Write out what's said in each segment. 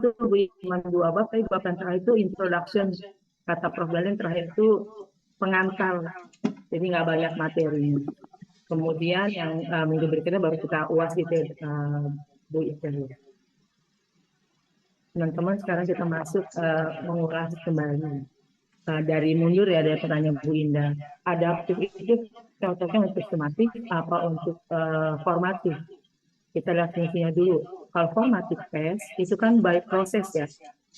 tuh cuma 2 bab, tapi bab yang terakhir itu introduction, kata Prof. Dalin terakhir itu pengantar, jadi nggak banyak materi. Kemudian yang minggu berikutnya baru kita UAS gitu, Bu Ida. Teman-teman, sekarang kita masuk mengulas kembali dari mundur ya, dari pertanyaan Bu Indah. Adaptif itu cocoknya untuk sistematik apa untuk formatif? Kita lihat fungsinya dulu. Kalau formatif test itu kan by proses ya,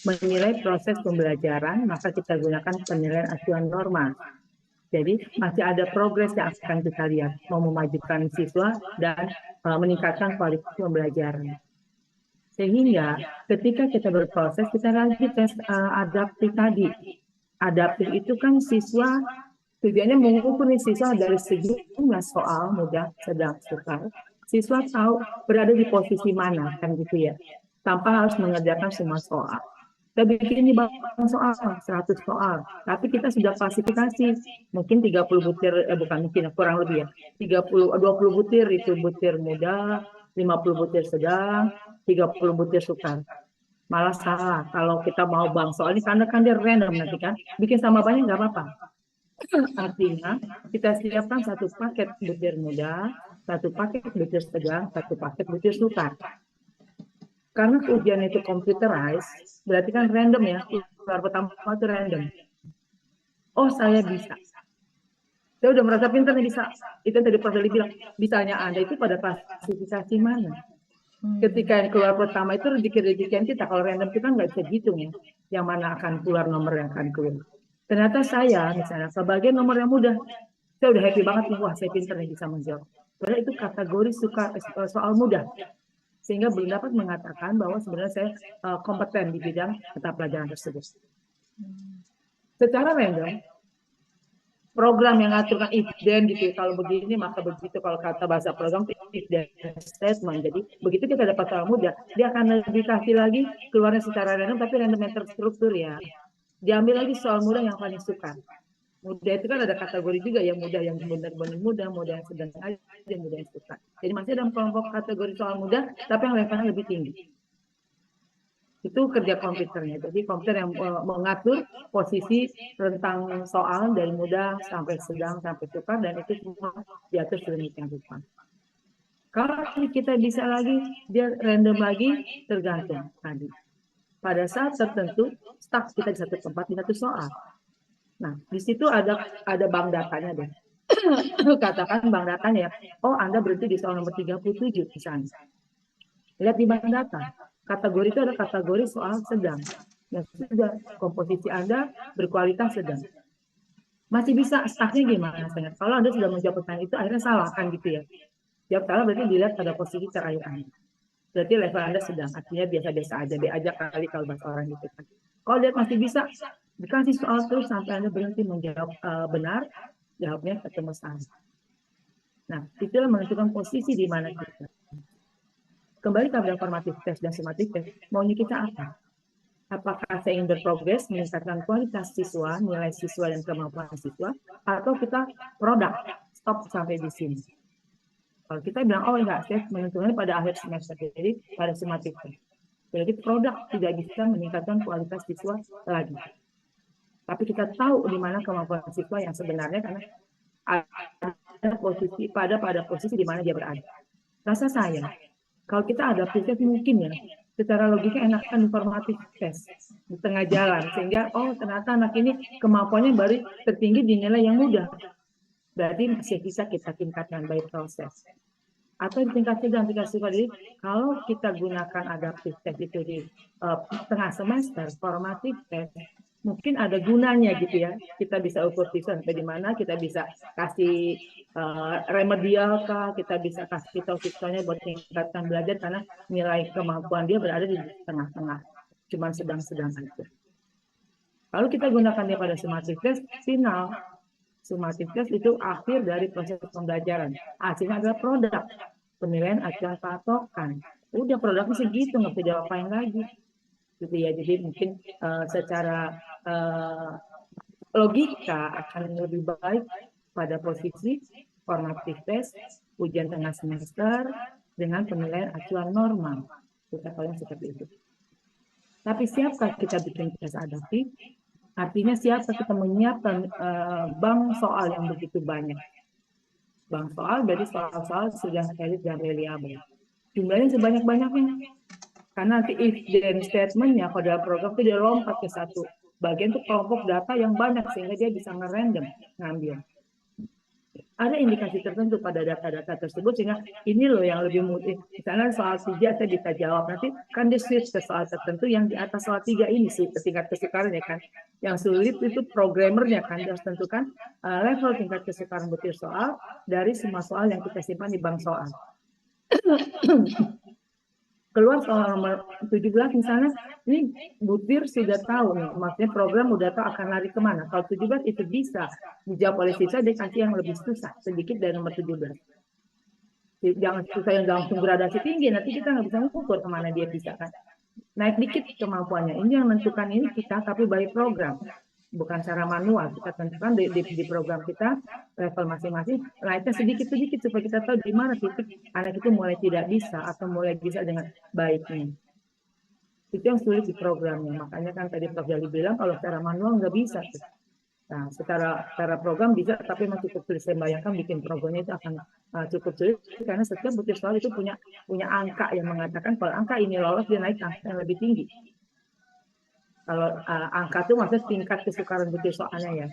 menilai proses pembelajaran, maka kita gunakan penilaian acuan norma. Jadi masih ada progres yang akan kita lihat, mau memajukan siswa dan meningkatkan kualitas pembelajaran. Sehingga ketika kita berproses, kita lagi tes adaptif tadi. Adaptif itu kan siswa, tujuannya mengukur siswa dari sejumlah soal mudah, sedang, sukar. Siswa tahu berada di posisi mana, kan gitu ya. Tanpa harus mengerjakan semua soal. Kita bikin ini soal, 100 soal. Tapi kita sudah klasifikasi. Mungkin 30 butir, bukan mungkin, kurang lebih ya. 20 butir itu butir mudah, 50 butir sedang, 30 butir sukar. Malah salah. Kalau kita mau soal ini, karena kan dia random nanti kan. Bikin sama banyak nggak apa-apa. Artinya kita siapkan 1 paket butir mudah, 1 paket butir sedang, 1 paket butir sukar. Karena ujian itu computerized, berarti kan random ya. Keluar pertama itu random. Oh, saya bisa. Saya udah merasa pintar nih bisa. Itu tadi Prof. Dali bilang, bisanya Anda itu pada klasifikasi mana? Ketika yang keluar pertama itu rezeki-rezekian kita. Kalau random kita nggak bisa hitung ya. Yang mana akan keluar nomor yang akan keluar. Ternyata saya misalnya sebagai nomor yang mudah. Saya udah happy banget nih, wah saya pintar nih bisa menjawab. Padahal itu kategori soal mudah. Sehingga belum dapat mengatakan bahwa sebenarnya saya kompeten di bidang mata pelajaran tersebut. Secara random, program yang ngaturkan if then gitu, kalau begini maka begitu, kalau kata bahasa program if then statement. Jadi begitu kita dapat soal mudah, dia akan lebih kasih lagi keluarnya secara random, tapi random yang terstruktur ya. Diambil lagi soal mudah yang paling suka. Mudah itu kan ada kategori juga yang mudah, yang benar-benar mudah, mudah yang sedang aja, mudah yang suka. Jadi masih dalam kelompok kategori soal mudah, tapi yang levelnya lebih tinggi. Itu kerja komputernya. Jadi komputer yang mengatur posisi rentang soal dari mudah sampai sedang sampai sukar, dan itu semua diatur sedemikian rupa. Kalau kita bisa lagi, dia random lagi, tergantung tadi. Pada saat tertentu, stuck kita di satu tempat di satu soal. Nah, di situ ada bank datanya deh. Katakan bank datanya, oh Anda berhenti di soal nomor 37 misalnya. Lihat di bank data, kategori itu ada kategori soal sedang. Yang sudah komposisi Anda berkualitas sedang. Masih bisa stucknya gimana? Kalau Anda sudah menjawab pertanyaan itu, akhirnya salah kan gitu ya. Jawab salah berarti dilihat pada posisi terakhir Anda. Berarti level Anda sedang, artinya biasa-biasa aja, B aja kali kalau bahasa orang gitu kan. Kalau lihat masih bisa, dikasih soal terus sampai Anda berhenti menjawab benar, jawabnya ketemu salah. Nah, itulah menentukan posisi di mana kita. Kembali kepada formatif test dan sumatif test, maunya kita apa? Apakah saya ingin berprogres, meningkatkan kualitas siswa, nilai siswa dan kemampuan siswa, atau kita produk, stop sampai di sini. Kalau kita bilang, oh enggak, saya menentukannya pada akhir semester, jadi pada sumatif test. Jadi produk tidak bisa meningkatkan kualitas siswa lagi. Tapi kita tahu di mana kemampuan siswa yang sebenarnya, karena ada posisi pada posisi di mana dia berada. Rasa saya, kalau kita ada tes mungkin ya, secara logika enakan informatif tes di tengah jalan, sehingga oh ternyata anak ini kemampuannya baru tertinggi di nilai yang mudah. Berarti masih bisa kita tingkatkan by proses. Atau di tingkat sedang, tingkat siswa. Jadi kalau kita gunakan adaptif test itu di tengah semester, formatif test, mungkin ada gunanya gitu ya. Kita bisa ukur siswa sampai di mana, kita bisa kasih remedial kah, kita bisa kasih tahu siswanya buat tingkatkan belajar, karena nilai kemampuan dia berada di tengah-tengah, cuma sedang-sedang saja. Lalu kita gunakan dia pada sumatif test final. Sumatif test itu akhir dari proses pembelajaran. Hasilnya adalah produk. Penilaian acuan patokan. Udah produknya segitu, nggak bisa diapain lagi. Gitu ya. Jadi mungkin secara logika akan lebih baik pada posisi formatif test, ujian tengah semester dengan penilaian acuan normal. Kita kalian seperti itu. Tapi siapkah kita bikin tes adaptif? Artinya siapa kita menyiapkan bank soal yang begitu banyak. Bank soal berarti soal-soal sudah valid dan reliable. Jumlahnya sebanyak-banyaknya. Karena nanti if then statementnya kalau dalam program itu dia lompat ke satu bagian itu kelompok data yang banyak sehingga dia bisa ngerandom ngambil. Ada indikasi tertentu pada data-data tersebut sehingga ini loh yang lebih mudah. Misalnya soal 3 saya bisa jawab, nanti kan di switch ke soal tertentu yang di atas soal 3 ini sih tingkat kesukaran ya kan. Yang sulit itu programmernya kan, dia harus tentukan level tingkat kesukaran butir soal dari semua soal yang kita simpan di bank soal. Keluar soal nomor 17 misalnya, ini butir sudah tahu nih, maksudnya program udah tahu akan lari kemana. Kalau 17 itu bisa dijawab oleh siswa, dia kasih yang lebih susah, sedikit dari nomor 17. Jangan susah yang langsung gradasi tinggi, nanti kita nggak bisa mengukur kemana dia bisa kan. Naik dikit kemampuannya, ini yang menentukan ini kita, tapi by program. Bukan secara manual, kita tentukan di program kita level masing-masing, naiknya sedikit-sedikit supaya kita tahu di mana titik anak itu mulai tidak bisa atau mulai bisa dengan baiknya. Itu yang sulit di programnya, makanya kan tadi Prof. Jali bilang kalau secara manual nggak bisa. Nah, secara program bisa, tapi masih cukup sulit. Saya bayangkan bikin programnya itu akan cukup sulit karena setiap butir soal itu punya angka yang mengatakan kalau angka ini lolos dia naik angka yang lebih tinggi. Kalau angka itu maksudnya tingkat kesukaran butir soalnya ya.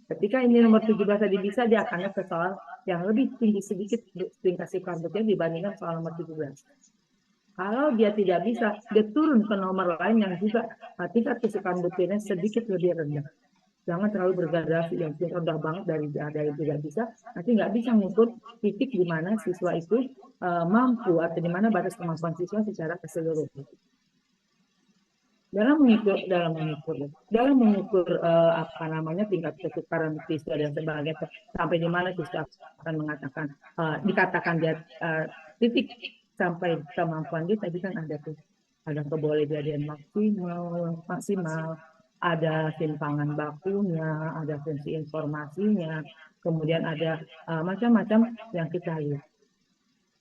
Ketika ini nomor 17 tadi bisa, dia akan ke soal yang lebih tinggi sedikit tingkat kesukaran butir dibandingkan soal nomor 17. Kalau dia tidak bisa, dia turun ke nomor lain yang juga tingkat kesukaran butirnya sedikit lebih rendah. Jangan terlalu bergradasi yang rendah banget dari tidak bisa, nanti nggak bisa mengukur titik di mana siswa itu mampu atau di mana batas kemampuan siswa secara keseluruhan. Dalam mengukur apa namanya tingkat kesukaran siswa dan sebagainya sampai di mana siswa akan mengatakan dikatakan dia titik sampai kemampuan dia tadi kan ada tuh ada kebolehjadian maksimal, ada simpangan bakunya, ada fungsi informasinya, kemudian ada macam-macam yang kita lihat.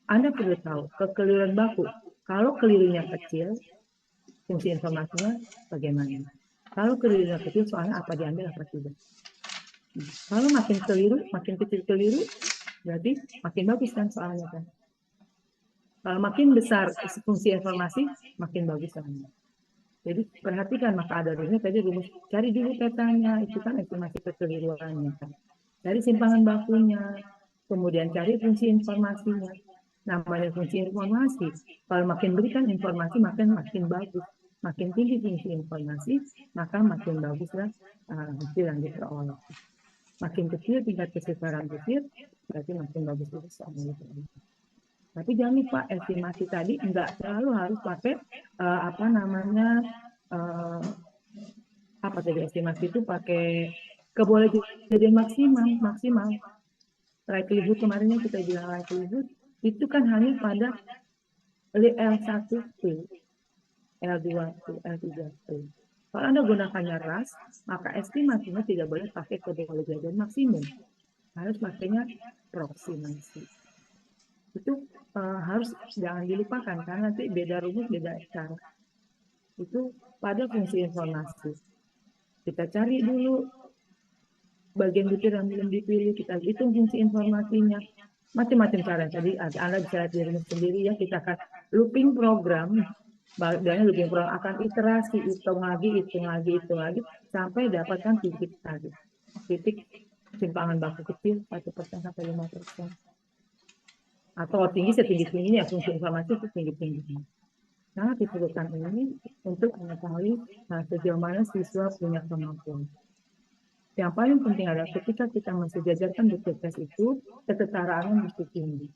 Anda perlu tahu kekeliruan baku. Kalau kelirunya kecil, fungsi informasinya bagaimana. Kalau kelirunya kecil, soalnya apa diambil apa tidak. Kalau makin keliru, makin kecil keliru, berarti makin bagus kan soalnya kan. Kalau makin besar fungsi informasi, makin bagus soalnya. Jadi perhatikan maka ada rumusnya tadi rumus cari dulu petanya, itu kan estimasi kekeliruannya kan. Cari simpangan bakunya, kemudian cari fungsi informasinya. Namanya fungsi informasi, kalau makin berikan informasi makin bagus. Makin tinggi fungsi informasi, maka makin baguslah hasil yang diperoleh. Makin kecil tingkat kesukaran butir, berarti makin bagus itu soalnya. Tapi jangan lupa estimasi tadi enggak selalu harus pakai apa namanya apa tadi estimasi itu pakai kebolehjadian maksimal. Likelihood kemarinnya kita bilang likelihood itu kan hanya pada L1P, L2P, L3P. Kalau Anda gunakannya RAS, maka estimasinya tidak boleh pakai kebolehjadian maksimum. Harus pakainya proksimasi. Itu harus jangan dilupakan karena nanti beda rumus, beda cara. Itu pada fungsi informasi. Kita cari dulu bagian butir yang belum dipilih, kita hitung fungsi informasinya. Macam-macam cara. Jadi Anda bisa lihat di rumus sendiri ya, kita akan looping program, dan looping program akan iterasi, hitung lagi, sampai dapatkan titik tadi. Titik simpangan baku kecil 1% sampai 5%. Atau tinggi setinggi-tingginya, fungsi informasi itu tinggi-tingginya. Nah, diperlukan ini untuk mengetahui sejauh mana siswa punya kemampuan. Yang paling penting adalah ketika kita mensejajarkan butir tes itu, kesetaraannya mesti tinggi.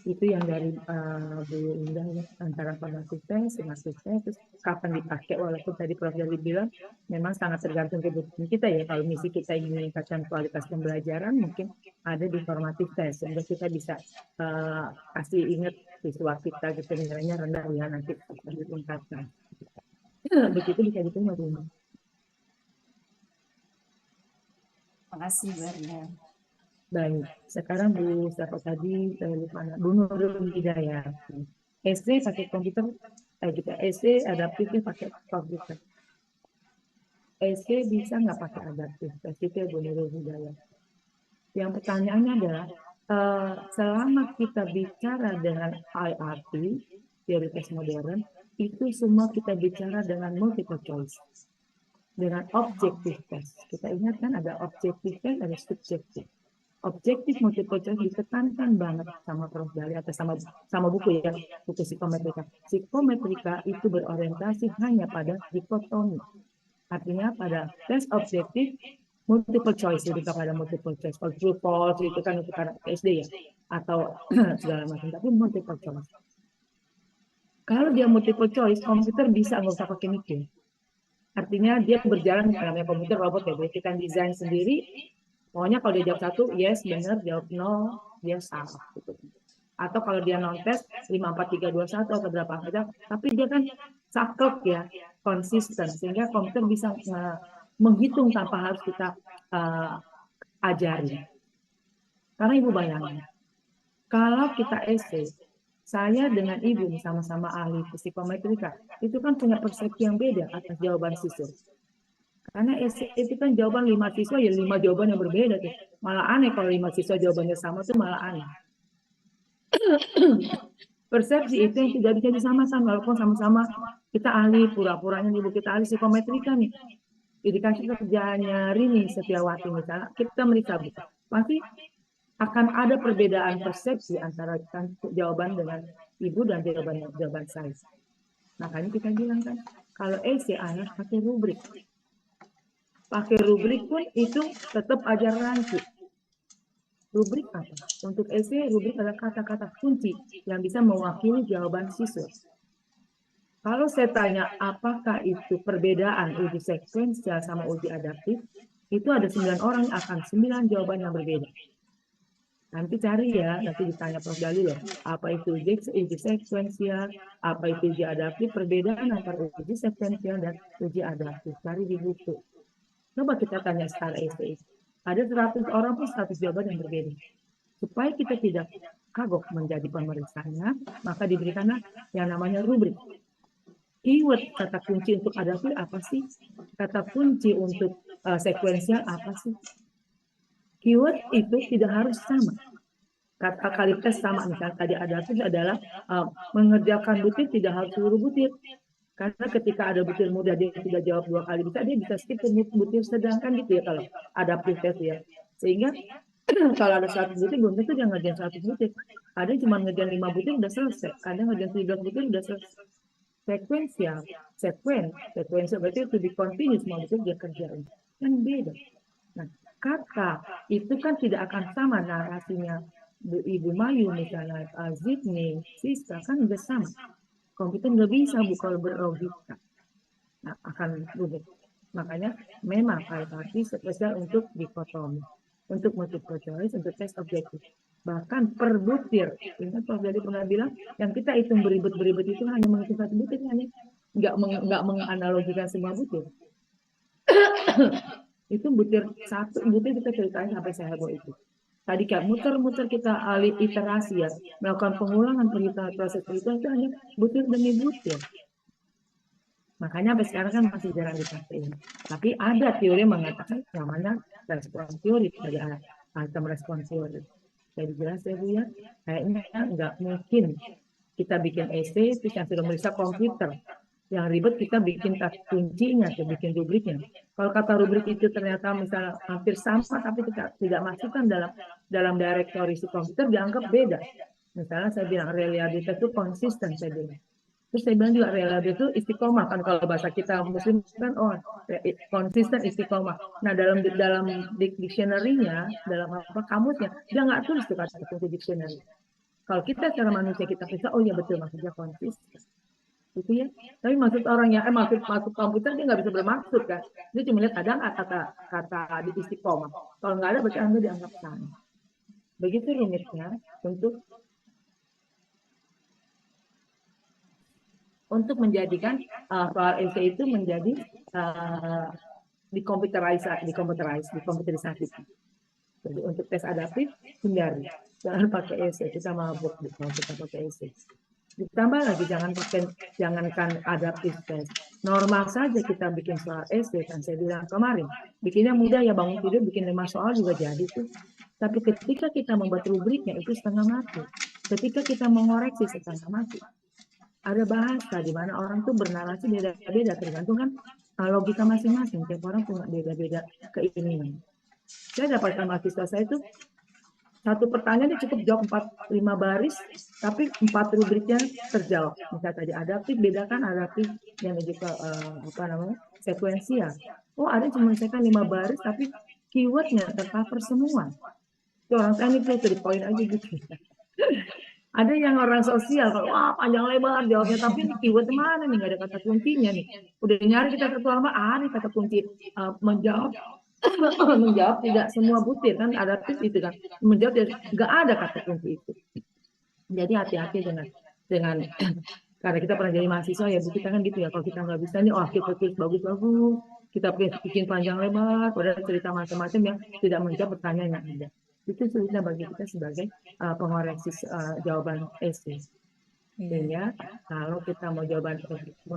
Itu yang dari Bu Indah ya, antara formatif tes, sematif tes, terus kapan dipakai, walaupun tadi Prof. Jali bilang memang sangat tergantung kebutuhan kita ya. Kalau misi kita ingin meningkatkan kualitas pembelajaran, mungkin ada di formatif tes, sehingga kita bisa kasih ingat siswa kita gitu, nilainya rendah ya, nanti bisa ditingkatkan. Begitu bisa diterima dulu. Makasih Barna. Baik, sekarang Bu siapa tadi saya lupa, Bu Nurul Hidayah. SD pakai komputer kita essay adaptifnya pakai komputer. Essay bisa nggak pakai adaptif? Itu Bu Nurul Hidayah. Yang pertanyaannya adalah, selama kita bicara dengan IRT, teori tes modern, itu semua kita bicara dengan multiple choice. Dengan objektif test. Kita ingat kan ada objektif test, ada subjektif. Objektif multiple choice ditekankan banget sama Prof. Dali atau sama buku ya, buku psikometrika. Psikometrika itu berorientasi hanya pada dikotomi. Artinya pada tes objektif multiple choice, lebih kepada multiple choice. Kalau true false itu kan untuk anak SD ya, atau segala macam. Tapi multiple choice. Kalau dia multiple choice, komputer bisa nggak usah pakai mikir. Artinya dia berjalan, namanya komputer robot ya, kita desain sendiri. Pokoknya kalau dia jawab satu, yes, benar, jawab no, dia salah. Gitu. Atau kalau dia non-test, 5, 4, 3, 2, 1 atau berapa aja, tapi dia kan saklek ya, konsisten. Sehingga komputer bisa menghitung tanpa harus kita ajari. Karena Ibu bayangin, kalau kita essay, saya dengan Ibu sama-sama ahli psikometrika, itu kan punya persepsi yang beda atas jawaban siswa. Karena essay itu kan jawaban 5 siswa, ya 5 jawaban yang berbeda tuh. Malah aneh kalau 5 siswa jawabannya sama tuh malah aneh. Persepsi itu yang tidak bisa disamakan, walaupun sama-sama kita ahli, pura-puranya Ibu kita ahli psikometrika nih. Jadi kan kerjanya Rini Setiawati misalnya, kita meriksa buku. Pasti akan ada perbedaan persepsi antara jawaban dengan Ibu dan jawaban saya. Makanya kita bilang kan, kalau essay anak pakai rubrik. Pakai rubrik pun itu tetap ajar rancu. Rubrik apa? Untuk essay, rubrik adalah kata-kata kunci yang bisa mewakili jawaban siswa. Kalau saya tanya apakah itu perbedaan uji sekuensial sama uji adaptif, itu ada 9 orang akan 9 jawaban yang berbeda. Nanti cari ya, nanti ditanya Prof. Dali loh, apa itu uji sekuensial, apa itu uji adaptif, perbedaan antara uji sekuensial dan uji adaptif. Cari di buku. Coba kita tanya secara essay. Ada 100 orang pun 100 jawaban yang berbeda. Supaya kita tidak kagok menjadi pemeriksanya, maka diberikanlah yang namanya rubrik. Keyword kata kunci untuk adaptif apa sih? Kata kunci untuk sekuensial apa sih? Keyword itu tidak harus sama. Kata kalitas sama, misalnya tadi adaptif adalah mengerjakan butir tidak harus seluruh butir. Karena ketika ada butir mudah dia tidak jawab 2 kali bisa, dia bisa skip butir sedangkan gitu ya kalau adaptif test ya. Sehingga kalau ada 100 butir belum tentu dia ngerjain 100 butir. Ada yang cuma ngerjain 5 butir udah selesai. Ada yang ngerjain 13 butir udah selesai. Sekuensial berarti to be continuous, semua butir dia kerjain. Kan beda. Nah, kata itu kan tidak akan sama narasinya Ibu Mayu misalnya, Zidni, Siska kan udah sama. Komputer nggak bisa buka berlogika. Nah, akan rumit. Makanya memang IRT spesial untuk dikotomi, untuk multiple choice, untuk tes objektif. Bahkan per butir. Ingat Prof. Dali pernah bilang, yang kita hitung beribet-beribet itu hanya menghitung 1 butir, hanya nggak menganalogikan semua butir. Itu butir 1 butir kita ceritain sampai seheboh itu. Tadi kan muter-muter kita alih iterasi ya, melakukan pengulangan proses perhitungan itu hanya butir demi butir. Makanya sampai sekarang kan masih jarang dipakai. Tapi ada teori yang mengatakan namanya respons teori, ada item respons teori. Jadi jelas ya Bu ya, kayaknya nggak mungkin kita bikin essay terus yang sudah meriksa komputer. Yang ribet kita bikin kata kuncinya, kita bikin rubriknya. Kalau kata rubrik itu ternyata misalnya hampir sama, tapi tidak masukkan dalam direktori si komputer, dianggap beda. Misalnya saya bilang reliabilitas itu konsisten, saya bilang. Terus saya bilang juga reliabilitas itu istiqomah, kan kalau bahasa kita muslim kan konsisten istiqomah. Nah dalam dictionary-nya, dalam apa kamusnya, dia nggak tulis tuh kata kunci dictionary. Kalau kita secara manusia kita bisa, oh ya betul maksudnya konsisten. Gitu ya. Tapi maksud orang yang maksud komputer dia nggak bisa bermaksud kan. Dia cuma lihat ada nggak kata di istiqomah. Kalau nggak ada berarti Anda dianggap salah. Begitu rumitnya untuk menjadikan soal essay itu menjadi dikomputerisasi. Jadi untuk tes adaptif hindari. Jangan pakai essay, kita mabuk kalau kita pakai essay. Ditambah lagi jangankan adaptive test. Normal saja kita bikin soal essay kan saya bilang kemarin. Bikinnya mudah ya bangun tidur bikin 5 soal juga jadi tuh. Tapi ketika kita membuat rubriknya itu setengah mati. Ketika kita mengoreksi setengah mati. Ada bahasa di mana orang tuh bernarasi beda-beda tergantung kan logika masing-masing. Tiap orang punya beda-beda keinginan. Saya dapatkan mahasiswa saya itu satu pertanyaan cukup jawab 4-5 baris, tapi 4 rubriknya terjawab. Misalnya tadi adaptif, bedakan adaptif yang juga sekuensial. Oh ada cuma menyelesaikan 5 baris, tapi keywordnya tercover semua. Itu orang teknik tuh di poin aja gitu. Ada yang orang sosial, kalau wah panjang lebar jawabnya, tapi ini keyword mana nih, nggak ada kata kuncinya nih. Udah nyari kita satu lama, ada kata kunci menjawab menjawab tidak semua butir kan ada tips itu kan menjawab nggak ada kata kunci itu. Jadi hati-hati dengan karena kita pernah jadi mahasiswa ya bu kita kan gitu ya kalau kita nggak bisa nih kita tulis bagus-bagus kita bikin panjang lebar padahal cerita macam-macam yang tidak menjawab pertanyaan yang ada itu sulitnya bagi kita sebagai pengoreksi jawaban essay. Sehingga kalau kita mau jawaban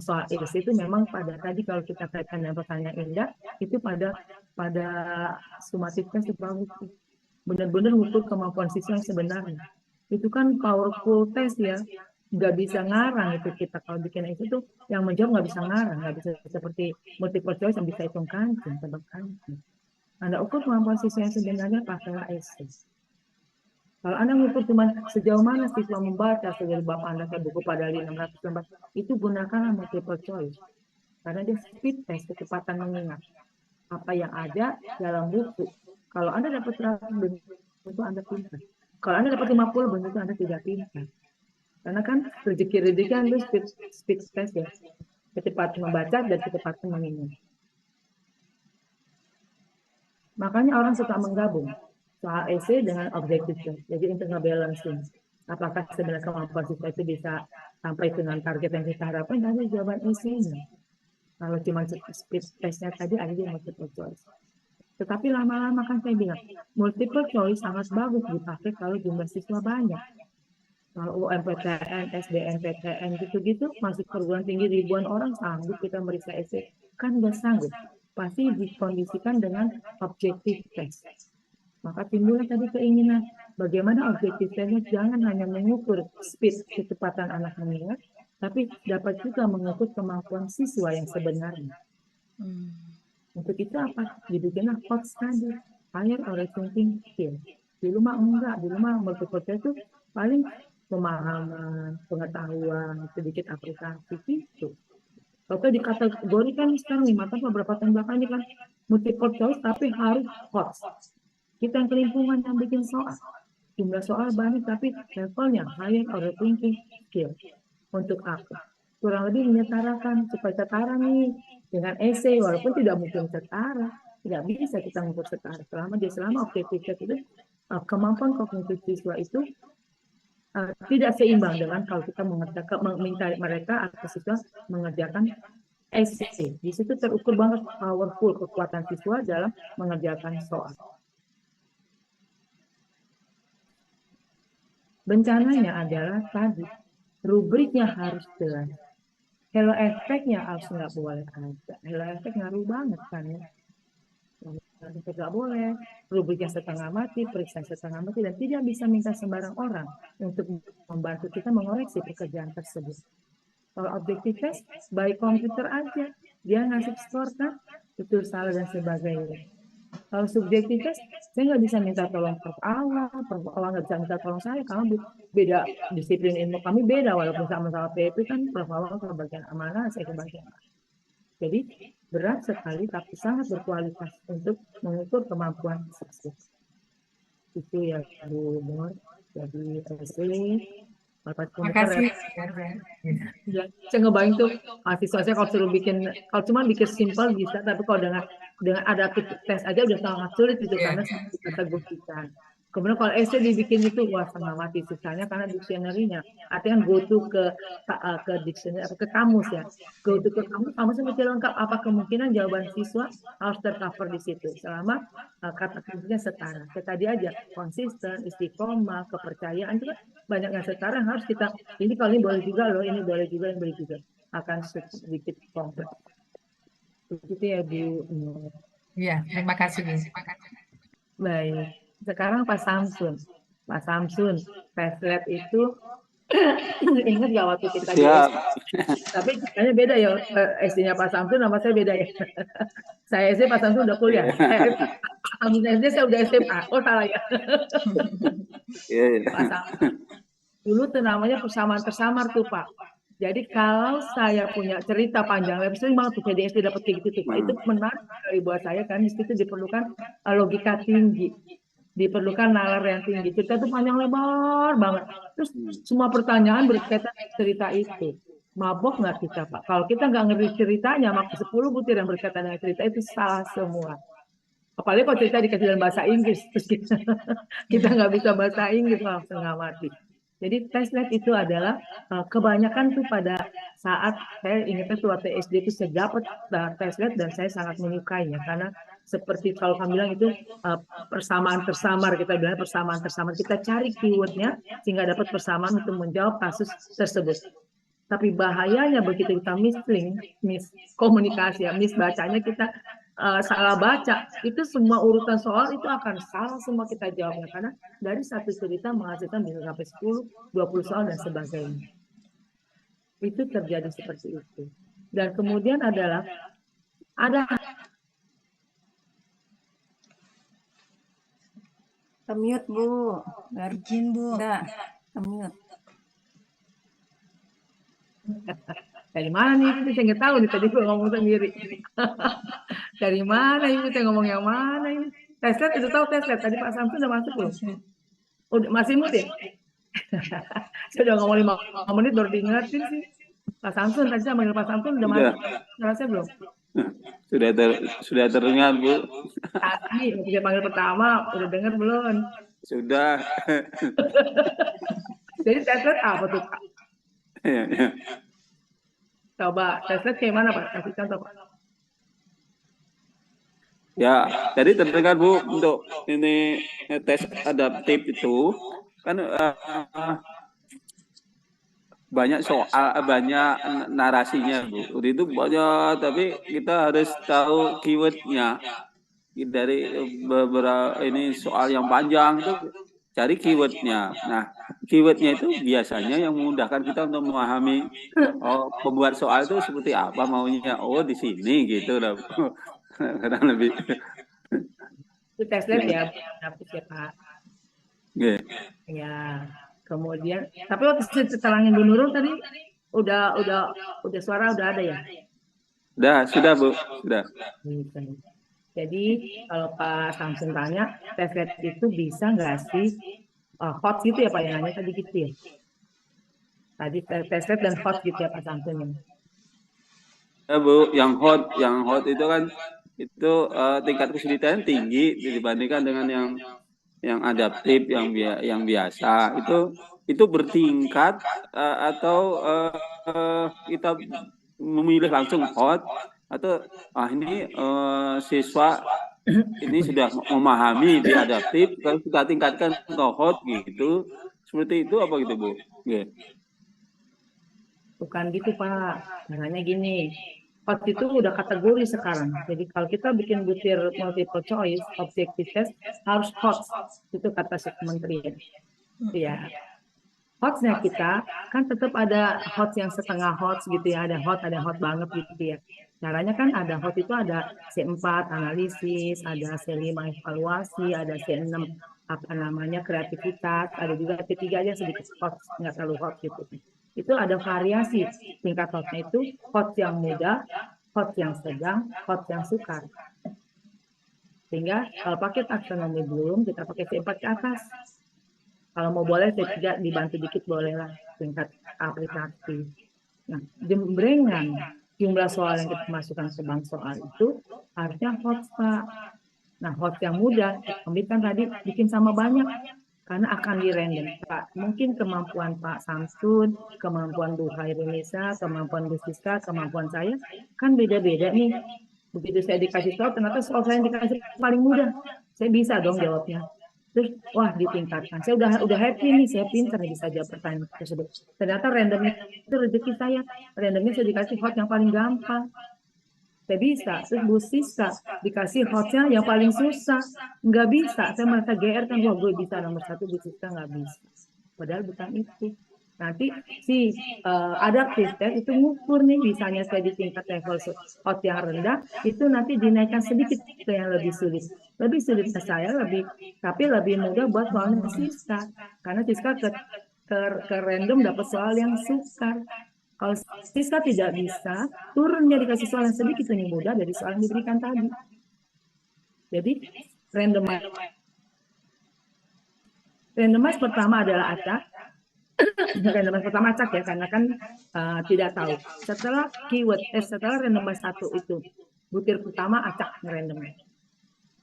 soal essay itu memang pada tadi kalau kita kaitkan dengan pertanyaan Indah itu pada sumatifnya bagus benar-benar ngukur kemampuan siswa yang sebenarnya itu kan powerful test ya nggak bisa ngarang itu kita kalau bikin itu tuh yang menjawab nggak bisa ngarang nggak bisa seperti multiple choice yang bisa hitung kancing tebak kancing. Anda ukur kemampuan siswa yang sebenarnya pakailah essay. Kalau Anda mengukur cuma sejauh mana siswa membaca seluruh bab Anda ke buku Padali 600 lembar, itu gunakanlah multiple choice. Karena dia speed test, kecepatan mengingat. Apa yang ada dalam buku. Kalau Anda dapat 100, belum tentu Anda pintar. Kalau Anda dapat 50, belum tentu Anda tidak pintar. Karena kan rezeki-rezeki itu speed test ya. Kecepatan membaca dan kecepatan mengingat. Makanya orang suka menggabung soal essay dengan objective test. Jadi untuk nge-balancing. Apakah sebenarnya kemampuan siswa itu bisa sampai dengan target yang kita harapkan? Ada jawaban essay-nya. Kalau cuma speed test-nya tadi ada di multiple choice. Tetapi lama-lama kan saya bilang, multiple choice sangat bagus dipakai kalau jumlah siswa banyak. Kalau UMPTN, SBMPTN gitu-gitu, masuk perguruan tinggi ribuan orang sanggup kita meriksa essay. Kan nggak sanggup. Pasti dikondisikan dengan objective test. Maka timbullah tadi keinginan bagaimana objektif testnya jangan hanya mengukur speed kecepatan anak mengingat, tapi dapat juga mengukur kemampuan siswa yang sebenarnya. Untuk itu apa? Dibikinlah hot study, higher order thinking skill. Di rumah enggak, di rumah multiple choice itu paling pemahaman, pengetahuan, sedikit aplikasi gitu. Oke dikategorikan sekarang 5 tahun beberapa tahun belakang ini kan multiple choice tapi harus hot. Kita yang kelimpungan yang bikin soal. Jumlah soal banyak tapi levelnya higher order thinking skill. Untuk apa? Kurang lebih menyetarakan supaya setara nih dengan essay walaupun tidak mungkin setara. Tidak bisa kita mengukur setara. Selama objektif itu kemampuan kognitif siswa itu tidak seimbang dengan kalau kita meminta mereka atau siswa mengerjakan essay. Di situ terukur banget powerful kekuatan siswa dalam mengerjakan soal. Bencananya adalah tadi rubriknya harus jelas. Hello efeknya harus nggak boleh ada. Hello efek ngaruh banget kan ya. Nggak boleh. Rubriknya setengah mati, periksa setengah mati dan tidak bisa minta sembarang orang untuk membantu kita mengoreksi pekerjaan tersebut. Kalau objektif test, by komputer aja. Dia ngasih skor kan, itu salah dan sebagainya. Kalau subjektif test, saya nggak bisa minta tolong Prof. Awal nggak bisa minta tolong saya, karena beda disiplin ilmu kami beda, walaupun sama-sama PP kan Prof. Awal ke bagian amanah, saya ke bagian amanah. Jadi berat sekali, tapi sangat berkualitas untuk mengukur kemampuan siswa. Itu ya Bu Nur, jadi Terima kasih. Ya, saya ngebayang tuh mahasiswa saya kalau suruh kalau cuma bikin simpel bisa, tapi kalau dengan adaptive test aja udah sangat sulit itu karena kita kategorikan. Kemudian kalau essay dibikin itu wah setengah mati susahnya karena dictionary-nya. Artinya go to ke dictionary atau ke kamus ya. Go to ke kamus, kamusnya mesti lengkap. Apa kemungkinan jawaban siswa harus tercover di situ selama kata kuncinya setara. Kayak tadi aja konsisten, istiqomah, kepercayaan itu kan banyak yang setara yang harus kita. Ini kalau ini boleh juga loh, ini boleh juga, ini boleh juga. Akan sedikit kompleks. Begitu ya Bu. Iya, terima kasih Bu. Baik. Sekarang Pak Samsun. Pak Samsun, Teslet itu ingat gak waktu kita di Siap. SD? Tapi kayaknya beda ya, SD-nya Pak Samsun sama saya beda ya. Saya SD, Pak Samsun udah kuliah. Pak Samsun SD, saya udah SMA. Oh salah ya. Iya, Pak Samsun. Dulu tuh namanya persamaan tersamar tuh Pak. Jadi kalau saya punya cerita panjang, lebih sering banget tuh kayak di SD dapat kayak gitu tuh Pak. Itu menarik dari buat saya kan, di situ diperlukan logika tinggi. Diperlukan nalar yang tinggi. Cerita itu panjang lebar banget. Terus semua pertanyaan berkaitan dengan cerita itu. Mabok nggak kita, Pak? Kalau kita nggak ngerti ceritanya, maka 10 butir yang berkaitan dengan cerita itu salah semua. Apalagi kalau cerita dikasih dalam bahasa Inggris, terus kita nggak bisa bahasa Inggris, langsung nggak mati. Jadi Teslet itu adalah kebanyakan tuh pada saat saya ingatnya tuh waktu SD itu saya dapat Teslet dan saya sangat menyukainya karena seperti kalau kamu bilang itu persamaan tersamar, kita bilang persamaan tersamar, kita cari keywordnya sehingga dapat persamaan untuk menjawab kasus tersebut. Tapi bahayanya begitu kita miskomunikasi ya, misbacanya kita salah baca, itu semua urutan soal itu akan salah semua kita jawabnya karena dari satu cerita menghasilkan bisa sampai 10, 20 soal dan sebagainya. Itu terjadi seperti itu. Dan kemudian adalah ada Mute Bu. Izin Bu. Udah, mute. dari mana nih Ibu? Saya nggak tahu nih tadi gue ngomong sendiri. Dari mana Ibu? Saya ngomong yang mana ini? Teslet udah tahu Teslet. Tadi Pak Samsul udah masuk belum? Udah, masih mute ya? Saya udah ngomong 5 menit baru diingetin sih. Pak Samsul tadi saya manggil Pak Samsul udah Udah. masuk. Suara saya belum? Sudah terdengar, Bu. Tadi waktu saya panggil pertama udah dengar belum? Sudah. Jadi Teslet apa tuh Pak? Coba Teslet kayak mana Pak? Kasih contoh Pak. Ya, tadi terdengar Bu untuk ini tes adaptif itu kan banyak soal, banyak narasinya Bu. Itu banyak, tapi kita harus tahu keywordnya dari beberapa ini soal yang panjang itu cari keywordnya. Nah, keywordnya itu biasanya yang memudahkan kita untuk memahami oh pembuat soal itu seperti apa maunya. Oh di sini gitu lah. Kurang lebih. Itu Teslet ya, dapet ya Pak. Yeah. Ya. Kemudian, tapi waktu saya terangin Bu Nurul tadi udah suara udah ada ya? Sudah Bu, sudah. Jadi kalau Pak Samsun tanya, Teslet itu bisa nggak sih hot gitu ya Pak yang nanya tadi gitu ya? Tadi Teslet dan hot gitu ya Pak Samsun. Ya Bu, yang hot itu kan itu tingkat kesulitan tinggi dibandingkan dengan yang adaptif, yang biasa. Itu bertingkat atau kita memilih langsung hot atau ini siswa ini sudah memahami di adaptif, kalau kita tingkatkan ke hot gitu, seperti itu apa gitu Bu? Yeah. Bukan gitu Pak, caranya gini. Hot itu udah kategori sekarang. Jadi kalau kita bikin butir multiple choice, objective test harus hot. Itu kata si kementerian. Ya. Hotnya kita kan tetap ada hot yang setengah hot gitu ya, ada hot banget gitu ya. Caranya kan ada hot itu ada C4 analisis, ada C5 evaluasi, ada C6 apa namanya kreativitas, ada juga C3 aja sedikit hot, nggak terlalu hot gitu. Itu ada variasi tingkat hotnya itu hot yang mudah, hot yang sedang, hot yang sukar. Sehingga kalau pakai taksonomi belum, kita pakai C4 ke atas. Kalau mau boleh C3 dibantu dikit boleh lah tingkat aplikasi. Nah, jembrengan jumlah soal yang kita masukkan ke bank soal itu harusnya hot Pak. Nah, host yang muda, Omid kan tadi bikin sama banyak, karena akan di random. Pak, mungkin kemampuan Pak Samsun, kemampuan Bu Hairunisa, kemampuan Bu Siska, kemampuan saya, kan beda-beda nih. Begitu saya dikasih soal, ternyata soal saya yang dikasih paling mudah. Saya bisa dong jawabnya. Terus, wah ditingkatkan. Saya udah happy nih, saya pintar nih bisa jawab pertanyaan tersebut. Ternyata randomnya itu rezeki saya. Randomnya saya dikasih hot yang paling gampang. Saya bisa, terus Bu Siska dikasih hotnya yang paling susah. Nggak bisa, saya merasa GR kan, wah gue bisa nomor satu, Bu Siska nggak bisa. Padahal bukan itu. Nanti si adaptive test itu ngukur nih, misalnya saya di tingkat level hot yang rendah, itu nanti dinaikkan sedikit ke yang lebih sulit. Lebih sulitnya saya, tapi lebih mudah buat soalnya Siska. Karena Siska ke random dapat soal yang sukar. Kalau Siska tidak bisa, turunnya dikasih soal yang sedikit lebih mudah dari soal yang diberikan tadi. Jadi, randomize pertama adalah acak. Randomize pertama acak ya, karena kan tidak tahu. Setelah randomize 1 itu, butir pertama acak randomize.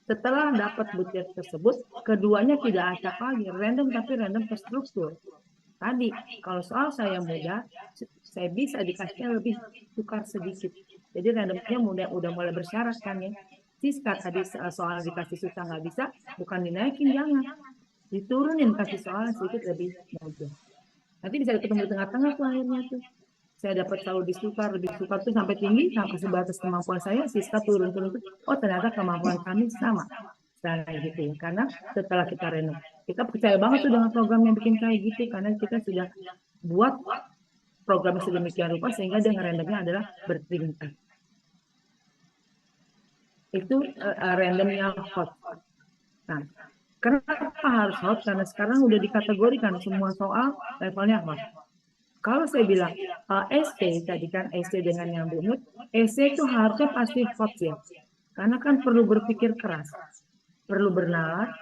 Setelah dapat butir tersebut, keduanya tidak acak lagi, random tapi random terstruktur. Tadi, kalau soal saya mudah, saya bisa dikasihnya lebih tukar sedikit. Jadi randomnya udah mulai bersyarat kan ya. Siska tadi soal dikasih susah nggak bisa, bukan dinaikin, jangan. Diturunin kasih soal sedikit lebih mudah. Nanti bisa ketemu di tengah-tengah tuh akhirnya tuh. Saya dapat selalu lebih sukar tuh sampai tinggi, sampai sebatas kemampuan saya, Siska turun. Oh ternyata kemampuan kami sama. Gitu ya. Karena setelah kita random, kita percaya banget tuh dengan program yang bikin kayak gitu, karena kita sudah buat program sedemikian rupa sehingga dengan randomnya adalah bertingkat. Itu randomnya hot. Nah, kenapa harus hot? Karena sekarang udah dikategorikan semua soal levelnya hot. Kalau saya bilang SC tadi kan SC dengan yang bunut, SC itu harusnya pasti hot ya, karena kan perlu berpikir keras, perlu bernalar,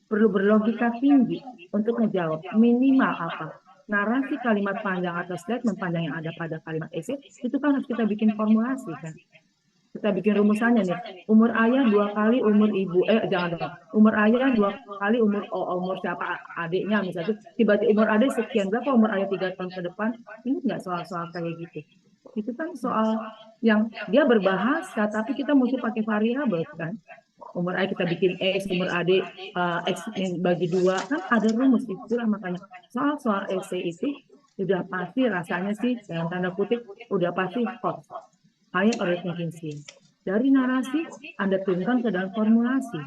perlu berlogika tinggi untuk menjawab minimal apa. Narasi kalimat panjang atau statement panjang yang ada pada kalimat esai itu kan harus kita bikin formulasi kan. Kita bikin rumusannya nih. Umur ayah 2 kali umur ibu. Jangan dong. Umur ayah 2 kali umur siapa adiknya misalnya. Tiba-tiba umur adik sekian, berapa umur ayah 3 tahun ke depan. Ini nggak soal-soal kayak gitu. Itu kan soal yang dia berbahasa tapi kita mesti pakai variabel kan. Umur ayah kita bikin X, umur adik X bagi 2, kan ada rumus. Itulah makanya soal-soal esai itu sudah pasti rasanya sih dalam tanda kutip udah pasti hot. Higher order sih. Dari narasi Anda turunkan ke dalam formulasi.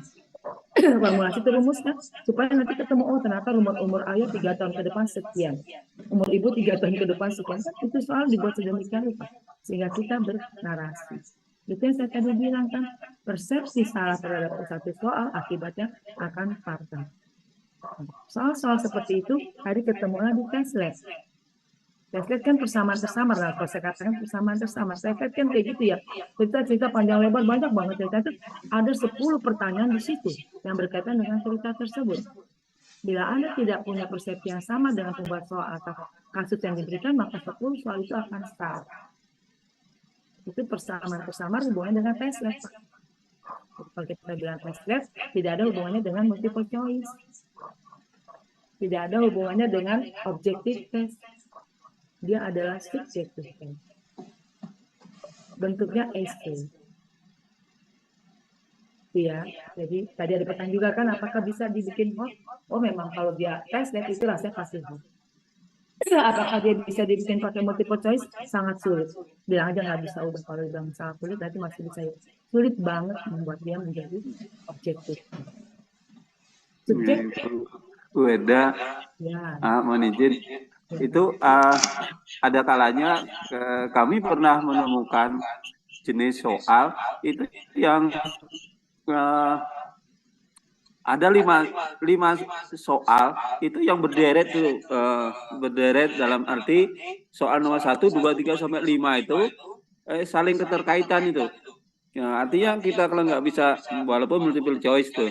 Formulasi itu rumus kan supaya nanti ketemu ternyata umur ayah 3 tahun ke depan sekian, umur ibu 3 tahun ke depan sekian, kan itu soal dibuat sedemikian rupa sehingga kita bernarasi. Itu yang saya tadi bilang kan, persepsi salah terhadap satu soal akibatnya akan fatal. Soal-soal seperti itu hari ketemulah di Teslet. Teslet kan persamaan tersamar lah, kalau saya katakan persamaan tersamar. Teslet kan kayak gitu ya, cerita panjang lebar banyak banget cerita itu, ada 10 pertanyaan di situ yang berkaitan dengan cerita tersebut. Bila Anda tidak punya persepsi yang sama dengan pembuat soal atau kasus yang diberikan, maka 10 soal itu akan salah. Itu persamaan hubungannya dengan Teslet. Kalau kita bilang Teslet, tidak ada hubungannya dengan multiple choice. Tidak ada hubungannya dengan objective test. Dia adalah subjective test. Bentuknya essay. Ya, jadi tadi ada pertanyaan juga kan, apakah bisa dibikin hot? Oh memang kalau dia Teslet itu rasanya pasti hot. Apakah dia bisa dibikin pakai multiple choice? Sangat sulit. Bilang aja nggak bisa, udah kalau bilang sangat sulit, berarti masih bisa. Sulit banget membuat dia menjadi objektif. Subjektif. Weda, ya. Mohon izin. Itu ada kalanya kami pernah menemukan jenis soal itu yang ada 5 soal itu yang berderet tuh, berderet dalam arti soal nomor 1, 2, 3 sampai 5 itu saling keterkaitan itu. Ya, artinya kita kalau nggak bisa, walaupun multiple choice tuh,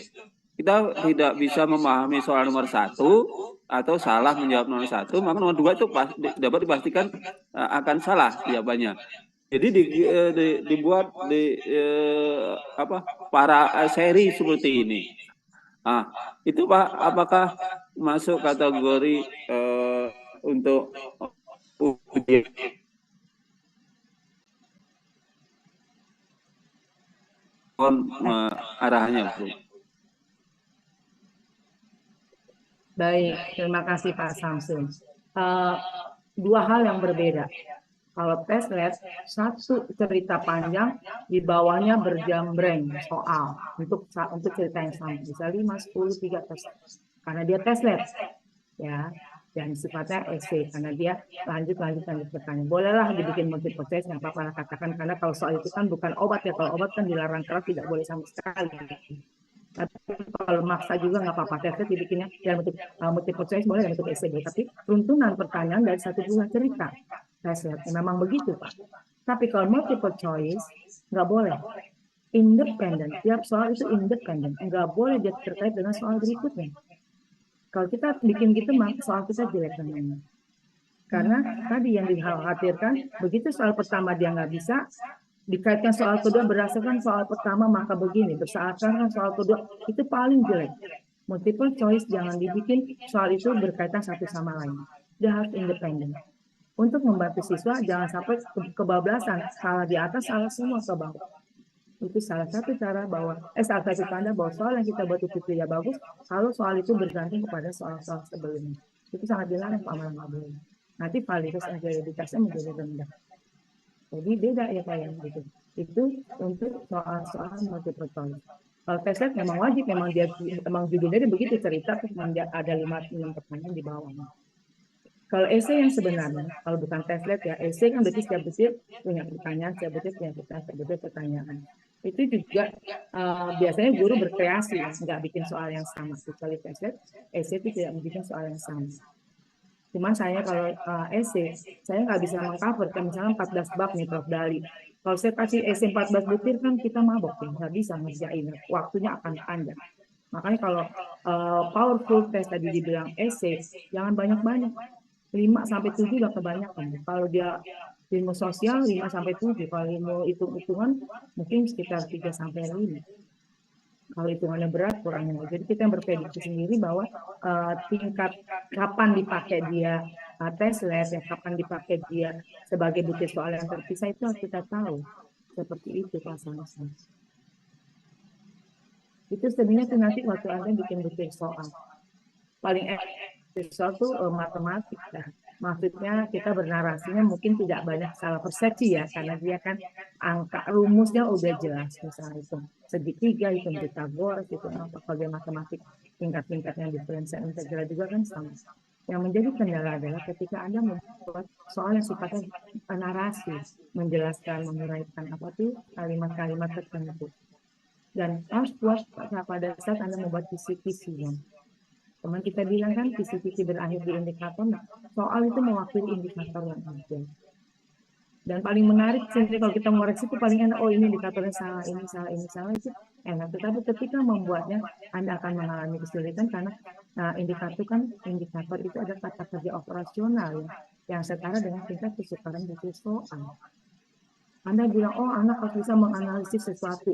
kita tidak bisa memahami soal nomor 1 atau salah menjawab nomor 1, maka nomor 2 itu dapat dipastikan akan salah jawabannya. Jadi dibuat apa para seri seperti ini. Ah, itu Pak, apakah masuk kategori untuk ujian arahannya, Bu? Baik, terima kasih Pak Samsul. Dua hal yang berbeda. Kalau tes lab, satu cerita panjang, di bawahnya berjambreng soal untuk cerita yang sama. Bisa 5, 10, 3 tes. Karena dia tes lab, ya. Dan sifatnya essay, karena dia lanjut bertanya. Bolehlah dibikin multiple choice, nggak apa-apa katakan. Karena kalau soal itu kan bukan obat ya. Kalau obat kan dilarang keras, tidak boleh sama sekali. Tapi kalau maksa juga nggak apa-apa, tesnya dibikinnya dalam bentuk multiple choice boleh, dalam bentuk essay boleh. Tapi runtunan pertanyaan dari satu buah cerita. Saya memang begitu Pak. Tapi kalau multiple choice nggak boleh. Independen, tiap soal itu independen, nggak boleh dia terkait dengan soal berikutnya. Kalau kita bikin gitu, maka soal kita jelek namanya. Karena tadi yang dikhawatirkan, begitu soal pertama dia nggak bisa, dikaitkan soal kedua berdasarkan soal pertama maka begini, berdasarkan soal kedua itu paling jelek. Multiple choice jangan dibikin soal itu berkaitan satu sama lain. Dia harus independen. Untuk membantu siswa jangan sampai kebablasan, salah di atas, salah semua ke bawah. Itu salah satu cara salah satu tanda bahwa soal yang kita buat itu tidak bagus kalau soal itu bergantung kepada soal-soal sebelumnya. Itu sangat dilarang Pak Malang boleh. Nanti validitas akreditasinya menjadi rendah. Jadi beda ya Pak yang gitu. Itu untuk soal-soal multiple choice. Kalau tes lab memang wajib, memang judulnya begitu cerita, terus ada 5-6 pertanyaan di bawahnya. Kalau essay yang sebenarnya, kalau bukan tes lab ya, essay kan berarti setiap detik punya pertanyaan, setiap detik punya pertanyaan. Itu juga biasanya guru berkreasi, nggak bikin soal yang sama. Kecuali tes lab, essay itu tidak bikin soal yang sama. Cuman saya kalau essay, saya nggak bisa mengcover, kan misalnya 14 bab nih Prof. Dali. Kalau saya kasih essay 14 butir kan kita mabok, nggak bisa ngerjain, waktunya akan panjang. Makanya kalau powerful test tadi dibilang essay, jangan banyak-banyak. 5-7 udah kebanyakan. Kalau dia ilmu sosial 5-7, kalau ilmu hitung-hitungan mungkin sekitar 3-5. Kalau hitungannya berat kurangnya. Jadi kita yang berprediksi sendiri bahwa tingkat kapan dipakai dia tes lab, ya kapan dipakai dia sebagai butir soal yang terpisah itu harus kita tahu. Seperti itu Pak Samson. Itu sebenarnya tuh nanti waktu Anda bikin butir soal. Paling soal tuh matematik ya. Maksudnya kita bernarasinya mungkin tidak banyak salah persepsi ya, karena dia kan angka rumusnya udah jelas, misalnya itu segitiga, itu Pythagoras, itu apa, kalau dia matematik tingkat-tingkatnya diferensial integral juga kan sama. Yang menjadi kendala adalah ketika Anda membuat soal yang sifatnya narasi, menjelaskan, menguraikan apa tuh kalimat-kalimat tertentu. Dan harus puas pada saat Anda membuat kisi-kisi ya. Teman kita bilang kan kisi-kisi berakhir di indikator, nah, soal itu mewakili indikator yang ada. Dan paling menarik sendiri kalau kita mengoreksi itu paling enak, oh ini indikatornya salah, ini salah, ini salah, itu enak. Tetapi ketika membuatnya, Anda akan mengalami kesulitan karena indikator itu ada kata kerja operasional ya, yang setara dengan tingkat kesukaran buku soal. Anda bilang, oh anak harus bisa menganalisis sesuatu.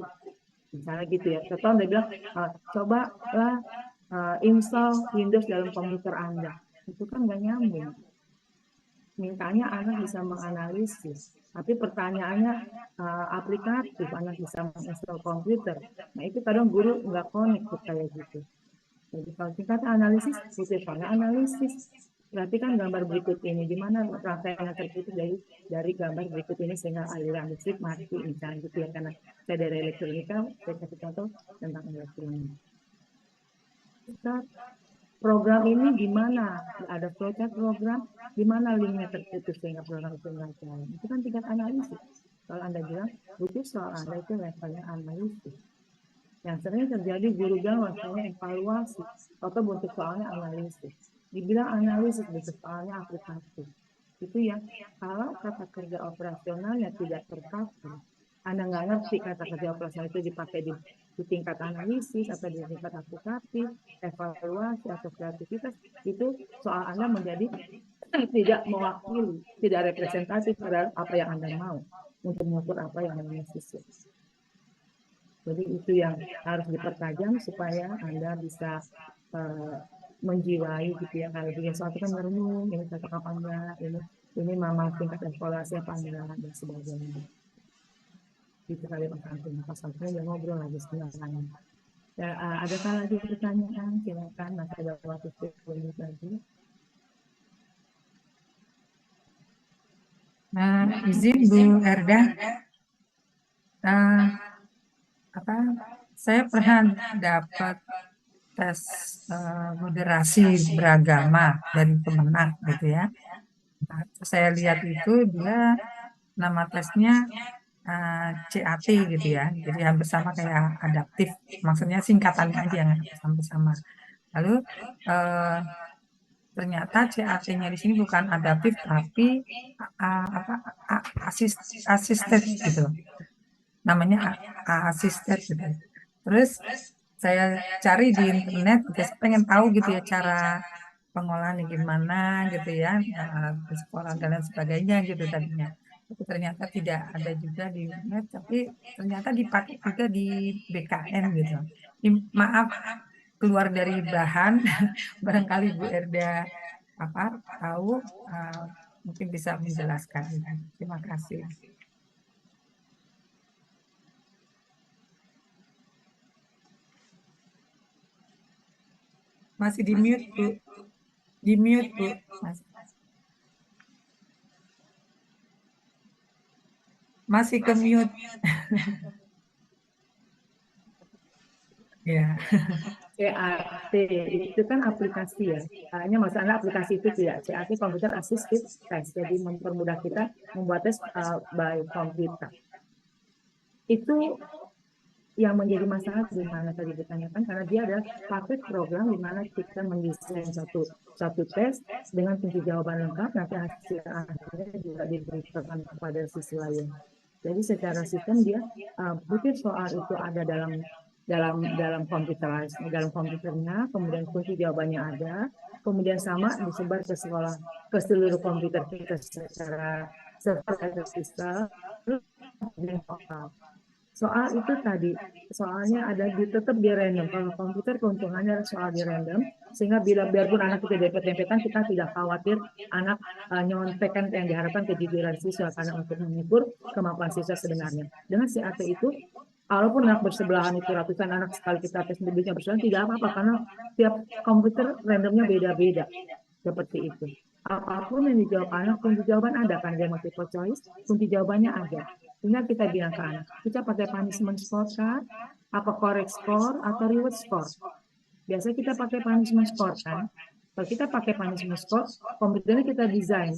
Misalnya gitu ya. Contoh Anda bilang, cobalah install Windows dalam komputer Anda. Itu kan nggak nyambung. Mintanya anak bisa menganalisis, tapi pertanyaannya aplikatif, anak bisa menginstall komputer. Nah itu kadang guru nggak connect kayak gitu. Jadi kalau tingkat analisis, butuh analisis. Berarti kan gambar berikut ini, di mana rangkaian terputus dari gambar berikut ini sehingga aliran listrik mati, misalnya gitu ya. Karena saya dari elektronika, saya kasih contoh tentang elektronika. Program ini gimana? Ada flowchart program, gimana linknya terputus sehingga program itu nggak jalan. Itu kan tingkat analisis. Kalau Anda bilang, butuh soal Anda itu levelnya analisis. Yang sering terjadi guru bilang waktunya evaluasi, atau bentuk soalnya analisis. Dibilang analisis, bentuk soalnya aplikatif. Itu ya, kalau kata kerja operasionalnya tidak tercover, Anda nggak ngerti kata kerja operasional itu dipakai di tingkat analisis atau di tingkat aplikatif, evaluasi atau kreativitas, itu soal Anda menjadi tidak mewakili, tidak representatif pada apa yang Anda mau. untuk mengukur apa yang namanya siswa. Jadi itu yang harus dipertajam supaya Anda bisa menjiwai gitu ya. Kalau bikin sesuatu kan merenung, ini cocok apa enggak, ini mama tingkat evaluasi apa enggak, dan sebagainya. Gitu kali Mas Antun. Pas Antun dia ngobrol lagi sebenarnya. Ya, adakah lagi pertanyaan? Silakan, masih ada waktu 10 menit lagi. Izin Bu Erda, saya pernah dapat tes moderasi beragama dari Kemenak gitu ya. Nah, saya lihat itu dia nama tesnya CAT gitu ya. Jadi hampir sama kayak adaptif. Maksudnya singkatannya aja yang hampir sama. Lalu ternyata CAT-nya di sini bukan adaptif tapi asisted gitu. Namanya asisted gitu. Terus saya cari di internet, saya pengen tahu gitu ya cara pengolahannya gimana gitu ya, sekolah dan lain sebagainya gitu tadinya. Tapi ternyata tidak ada juga di internet, tapi ternyata dipakai juga di BKN gitu. Maaf keluar dari bahan, barangkali Bu Erda tahu, mungkin bisa menjelaskan. Terima kasih. Masih di mute Bu. Di mute Bu. Masih ke mute. Ya. CAT itu kan aplikasi ya. Hanya masalah aplikasi itu tidak. CAT Computer Assisted Test. Jadi mempermudah kita membuat tes by komputer. Itu yang menjadi masalah di mana tadi ditanyakan karena dia adalah paket program di mana kita mendesain satu tes dengan kunci jawaban lengkap, nanti hasil akhirnya juga diberikan kepada siswa lain. Jadi secara sistem dia butir soal itu ada dalam komputernya, kemudian kunci jawabannya ada, kemudian sama disebar ke seluruh komputer kita secara sistem. Soal itu tadi, soalnya ada tetap di random. Kalau komputer keuntungannya adalah soal di random, sehingga biarpun anak kita dempet-dempetan, kita tidak khawatir anak nyontekan yang diharapkan kejujuran siswa karena untuk mengukur kemampuan siswa sebenarnya. Dengan CAT itu, walaupun anak bersebelahan itu ratusan anak sekali kita tes bibirnya bersebelahan tidak apa-apa karena tiap komputer randomnya beda-beda seperti itu. Apapun yang dijawab anak, kunci jawaban ada kan dia multiple choice, kunci jawabannya ada. Sehingga kita bilang ke anak, kita pakai punishment score kan, apa correct score atau reward score. Biasanya kita pakai punishment score kan. Kalau kita pakai punishment score, komputernya kita desain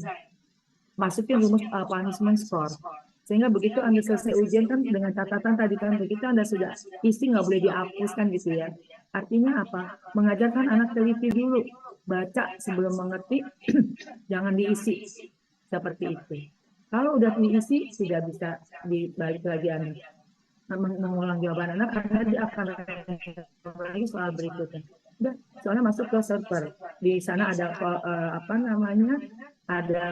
masukin rumus punishment score. Sehingga begitu Anda selesai ujian kan dengan catatan tadi kan begitu Anda sudah isi nggak boleh dihapuskan gitu ya. Artinya apa? Mengajarkan anak teliti dulu, baca sebelum mengerti, jangan diisi seperti itu. Kalau udah diisi tidak bisa dibalik lagi Anda mengulang jawaban anak karena dia akan lagi soal berikutnya. Udah, soalnya masuk ke server. Di sana ada ada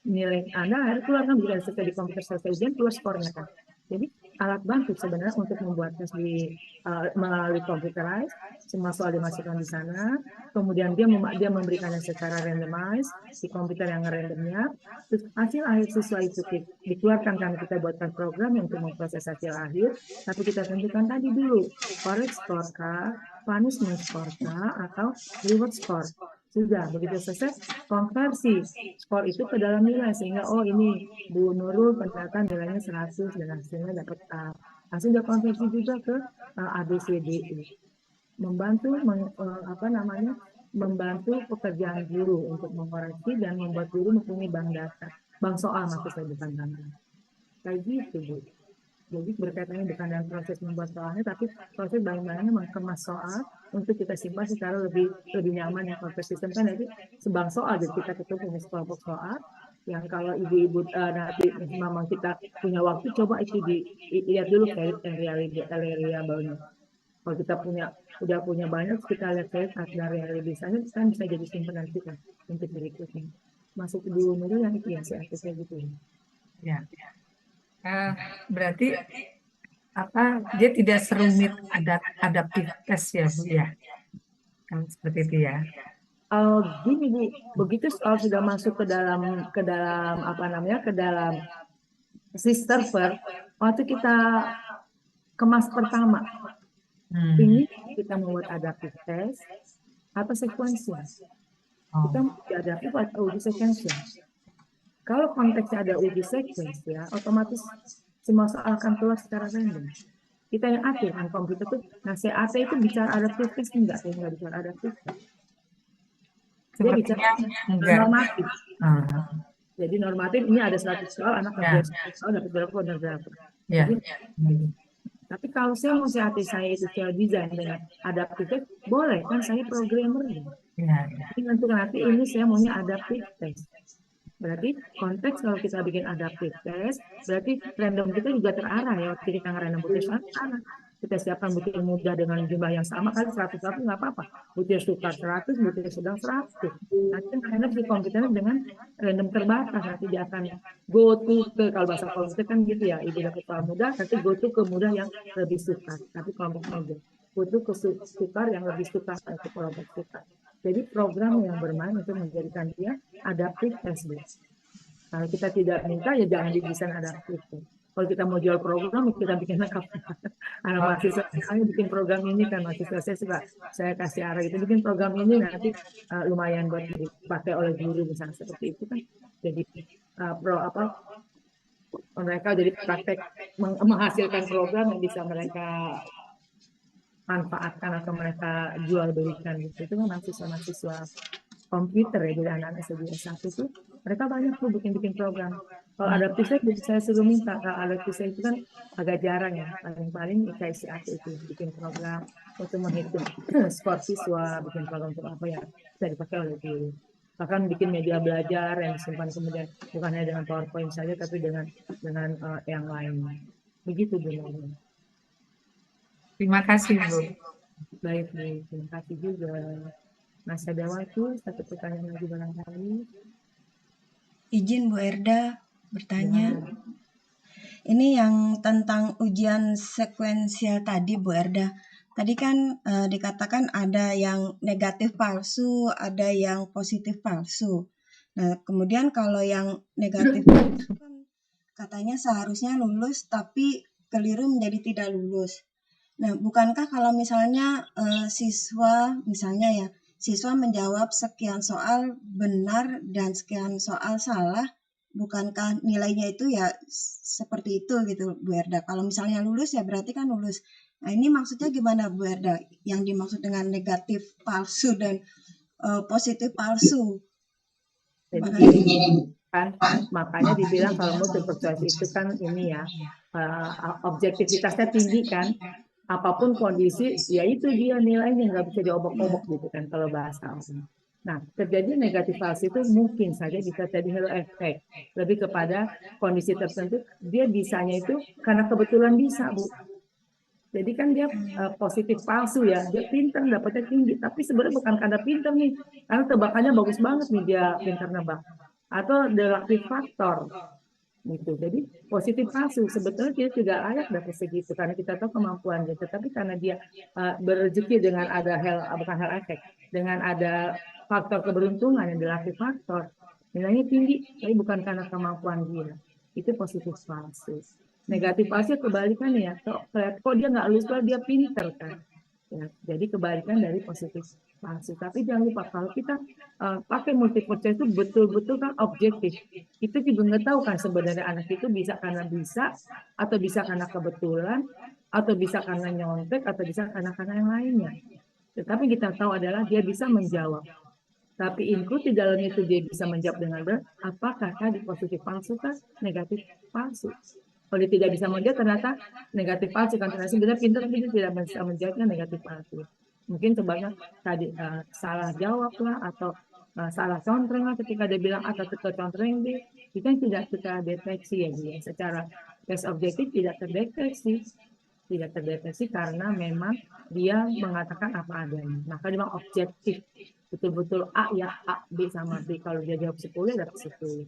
nilai Anda harus keluarkan bila selesai di komputer selesai ujian keluar skornya kan. Jadi alat bantu sebenarnya untuk membuat tes melalui computerized, semua soal dimasukkan di sana, kemudian dia memberikannya secara randomized di komputer yang randomnya, terus hasil akhir siswa itu dikeluarkan karena kita buatkan program untuk memproses hasil akhir, tapi kita tentukan tadi dulu correct score kah, punishment score kah, atau reward score. Sudah, begitu selesai, konversi skor itu ke dalam nilai, sehingga oh ini Bu Nurul pendataan nilainya 100 dan hasilnya dapat A. Hasil konversi juga ke ABCD. Membantu membantu pekerjaan guru untuk mengoreksi dan membuat guru mempunyai bank data. Bank soal maksud saya bukan bank data. Kayak gitu Bu. Jadi berkaitannya bukan dengan proses membuat soalnya, tapi proses bagaimana mengemas soal untuk kita simpan secara lebih nyaman yang proses sistem kan jadi sebang soal. Jadi kita ketemu punya sekelompok soal yang kalau ibu-ibu nanti memang kita punya waktu coba itu dilihat dulu variabelnya. Kalau kita udah punya banyak, kita lihat dari realisasinya, kan bisa jadi simpanan kita untuk berikutnya. Masuk dulu yang itu yang saya kayak gitu. Ya. Berarti dia tidak serumit adaptif test ya Bu ya, kan seperti itu ya. Gini Bu, begitu sudah masuk ke dalam apa namanya, ke dalam server, waktu kita kemas pertama, ini kita membuat adaptif test atau sequential. Kita adaptif atau uji sequential. Kalau konteksnya ada uji sequential, otomatis semua soal akan keluar secara random. Kita yang atur, kan komputer tuh, nah CAT itu bicara adaptif test enggak bicara adaptif test. Dia bicara normatif. Jadi normatif ini ada 100 soal, anak ngerjain 100 soal dapat berapa. Ya. Tapi kalau saya mau CAT saya itu secara desain dengan adaptif test, boleh kan saya programmer. Ya. Nanti ini saya maunya adaptif test. Berarti konteks kalau kita bikin adaptif test, berarti random kita juga terarah ya. Waktu kita ngerandom butir sana, kita siapkan butir mudah dengan jumlah yang sama kali 100 nggak apa-apa. Butir sukar 100, butir sedang 100. Nanti random di komputernya dengan random terbatas. Nanti dia akan go to ke, kalau bahasa komputer kan gitu ya, ibu dapat soal mudah, nanti go to ke mudah yang lebih sukar. Tapi kelompok mudah. Go to ke sukar yang lebih sukar ke kelompok sukar. Jadi program yang bermain untuk menjadikan dia adaptif test. Kalau kita tidak minta ya jangan didesain adaptif. Kalau kita mau jual program kita bikin lengkap. Anak mahasiswa misalnya bikin program ini kan mahasiswa saya suka saya kasih arah itu bikin program ini nanti lumayan buat dipakai oleh guru misalnya seperti itu kan. Jadi mereka jadi praktek menghasilkan program yang bisa mereka manfaatkan atau mereka jual belikan gitu. Itu kan mahasiswa komputer ya, jadi anak-anak S1 itu mereka banyak tuh bikin program. Kalau adaptif saya suruh minta, kalau adaptif itu kan agak jarang ya, paling kayak si aku itu bikin program untuk menghitung skor siswa, bikin program untuk apa ya bisa dipakai oleh guru. Bahkan bikin media belajar yang disimpan kemudian bukan hanya dengan PowerPoint saja tapi dengan yang lain. Begitu Bu. Terima kasih Bu. Baik Bu, terima kasih juga. Masih ada waktu, satu pertanyaan lagi barangkali. Izin Bu Erda bertanya. Ini yang tentang ujian sekuensial tadi Bu Erda. Tadi kan dikatakan ada yang negatif palsu, ada yang positif palsu. Nah, kemudian kalau yang negatif palsu kan katanya seharusnya lulus tapi keliru menjadi tidak lulus. Nah, bukankah kalau misalnya siswa menjawab sekian soal benar dan sekian soal salah, bukankah nilainya itu ya seperti itu gitu Bu Erda? Kalau misalnya lulus ya berarti kan lulus. Nah, ini maksudnya gimana Bu Erda? Yang dimaksud dengan negatif palsu dan positif palsu? Kan makanya dibilang kalau multiple choice itu kan ini ya objektivitasnya tinggi kan. Apapun kondisi, ya itu dia nilainya nggak bisa diobok-obok gitu kan kalau bahasa orang. Nah, terjadi negatif palsu itu mungkin saja bisa jadi halo efek. Lebih kepada kondisi tertentu, dia bisanya itu karena kebetulan bisa, Bu. Jadi kan dia positif palsu ya, dia pintar dapatnya tinggi, tapi sebenarnya bukan karena pintar nih, karena tebakannya bagus banget nih dia pintar nebak. Atau relatif faktor gitu. Jadi positif palsu sebetulnya dia tidak layak dapat segitu karena kita tahu kemampuannya, tetapi karena dia berrezeki dengan ada bukan hal efek, dengan ada faktor keberuntungan yang relatif faktor nilainya tinggi, tapi bukan karena kemampuan dia. Itu positif palsu. Negatif palsu kebalikannya ya, kok dia nggak lulus dia pinter kan. Ya, jadi kebalikan dari positif palsu. Tapi jangan lupa kalau kita pakai multiple choice itu betul-betul kan objektif. Kita juga nggak tahu kan sebenarnya anak itu bisa karena bisa, atau bisa karena kebetulan, atau bisa karena nyontek, atau bisa karena yang lainnya. Tetapi kita tahu adalah dia bisa menjawab. Tapi include di dalamnya itu dia bisa menjawab dengan benar, apakah tadi positif palsu kan negatif palsu. Kalau dia tidak bisa menjawab ternyata negatif palsu kan, ternyata sebenarnya pintar tapi dia tidak bisa menjawabnya negatif palsu. Mungkin sebabnya tadi salah jawab lah atau salah contreng lah ketika dia bilang atau contreng B, itu yang tidak kita deteksi ya dia secara tes objektif tidak terdeteksi. tidak terdeteksi karena memang dia mengatakan apa adanya. Maka dia memang objektif, betul-betul A ya A, B sama B. Kalau dia jawab 10 ya dapat 10.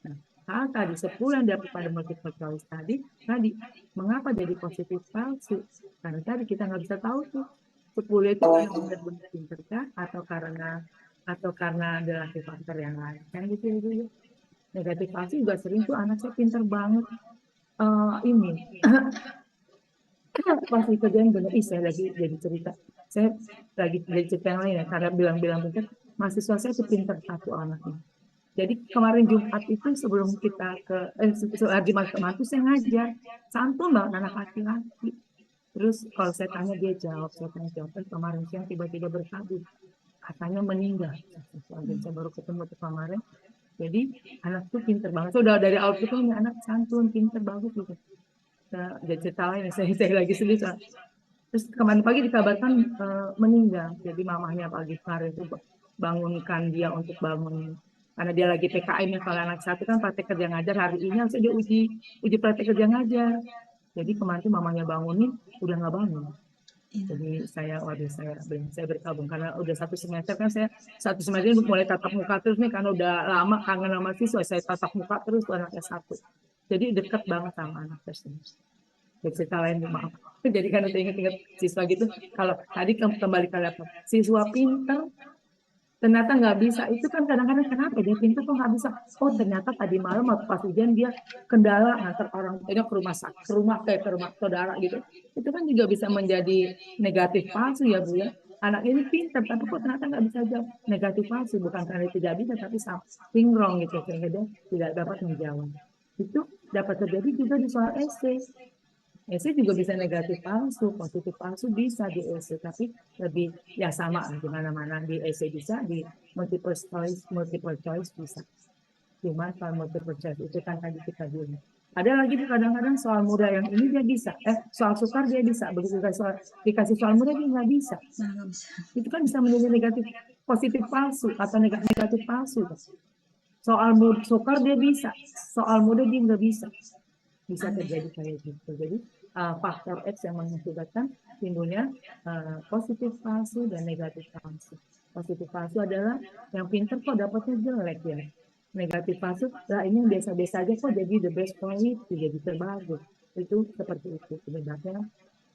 Nah, hal tadi 10 yang dapat pada multiple choice tadi mengapa jadi positif palsu? Karena tadi kita nggak bisa tahu tuh 10 itu benar-benar pinter kah atau karena ada faktor yang lain kan gitu ya. Negatif palsu juga sering tuh anak saya pinter banget ini pas kerjaan bener, saya lagi jadi cerita, saya lagi jadi cerita yang lain ya, karena bilang-bilang pinter, mahasiswa saya itu pinter satu anaknya. Jadi kemarin Jumat itu sebelum kita lagi malam itu saya ngajar, santun banget anak laki-laki. Terus kalau saya tanya dia jawab, saya tanya jawab, kemarin siang tiba-tiba berkabut, katanya meninggal. Saya baru ketemu tuh kemarin. Jadi anak tuh pinter banget. Sudah dari awal itu anak santun, pinter bagus gitu. Jadi cerita lain, saya lagi sedih. Terus kemarin pagi dikabarkan meninggal. Jadi mamahnya pagi kemarin itu bangunkan dia untuk bangun. Karena dia lagi PKM ya, kalau anak satu kan praktek kerja ngajar, hari ini harusnya dia uji praktek kerja ngajar. Jadi kemarin tuh mamanya bangunin, udah nggak bangun. Jadi saya berkabung karena udah satu semester kan saya satu semester ini mulai tatap muka terus nih karena udah lama kangen sama siswa, saya tatap muka terus anak S1. Jadi dekat banget sama anak tersebut. Cerita lain maaf. Jadi kan udah inget-inget siswa gitu. Kalau tadi kembali ke laptop, siswa pintar ternyata nggak bisa. Itu kan kadang-kadang kenapa dia pintar kok nggak bisa? Oh ternyata tadi malam waktu pas ujian dia kendala ngantar orang tuanya ke rumah sakit, ke rumah saudara gitu. Itu kan juga bisa menjadi negatif palsu ya Bu ya. Anak ini pintar tapi kok ternyata nggak bisa jawab. Negatif palsu bukan karena tidak bisa tapi something wrong gitu sehingga dia tidak dapat menjawab. Itu dapat terjadi juga di soal essay. Essay juga bisa negatif palsu, positif palsu bisa di essay, tapi lebih ya sama di mana-mana di essay bisa, di multiple choice bisa. Cuma soal multiple choice itu kan tadi kita bilang. Ada lagi kadang-kadang soal mudah yang ini dia bisa, soal sukar dia bisa, begitu dikasih soal mudah dia nggak bisa. Itu kan bisa menjadi negatif positif palsu atau negatif palsu. Soal sukar dia bisa, soal mudah dia nggak bisa terjadi kayak gitu. Jadi faktor X yang mengakibatkan timbulnya positif palsu dan negatif palsu. Positif palsu adalah yang pinter kok dapatnya jelek ya. Negatif palsu, lah ini yang biasa-biasa aja kok jadi the best quality, jadi terbagus. Itu seperti itu penyebabnya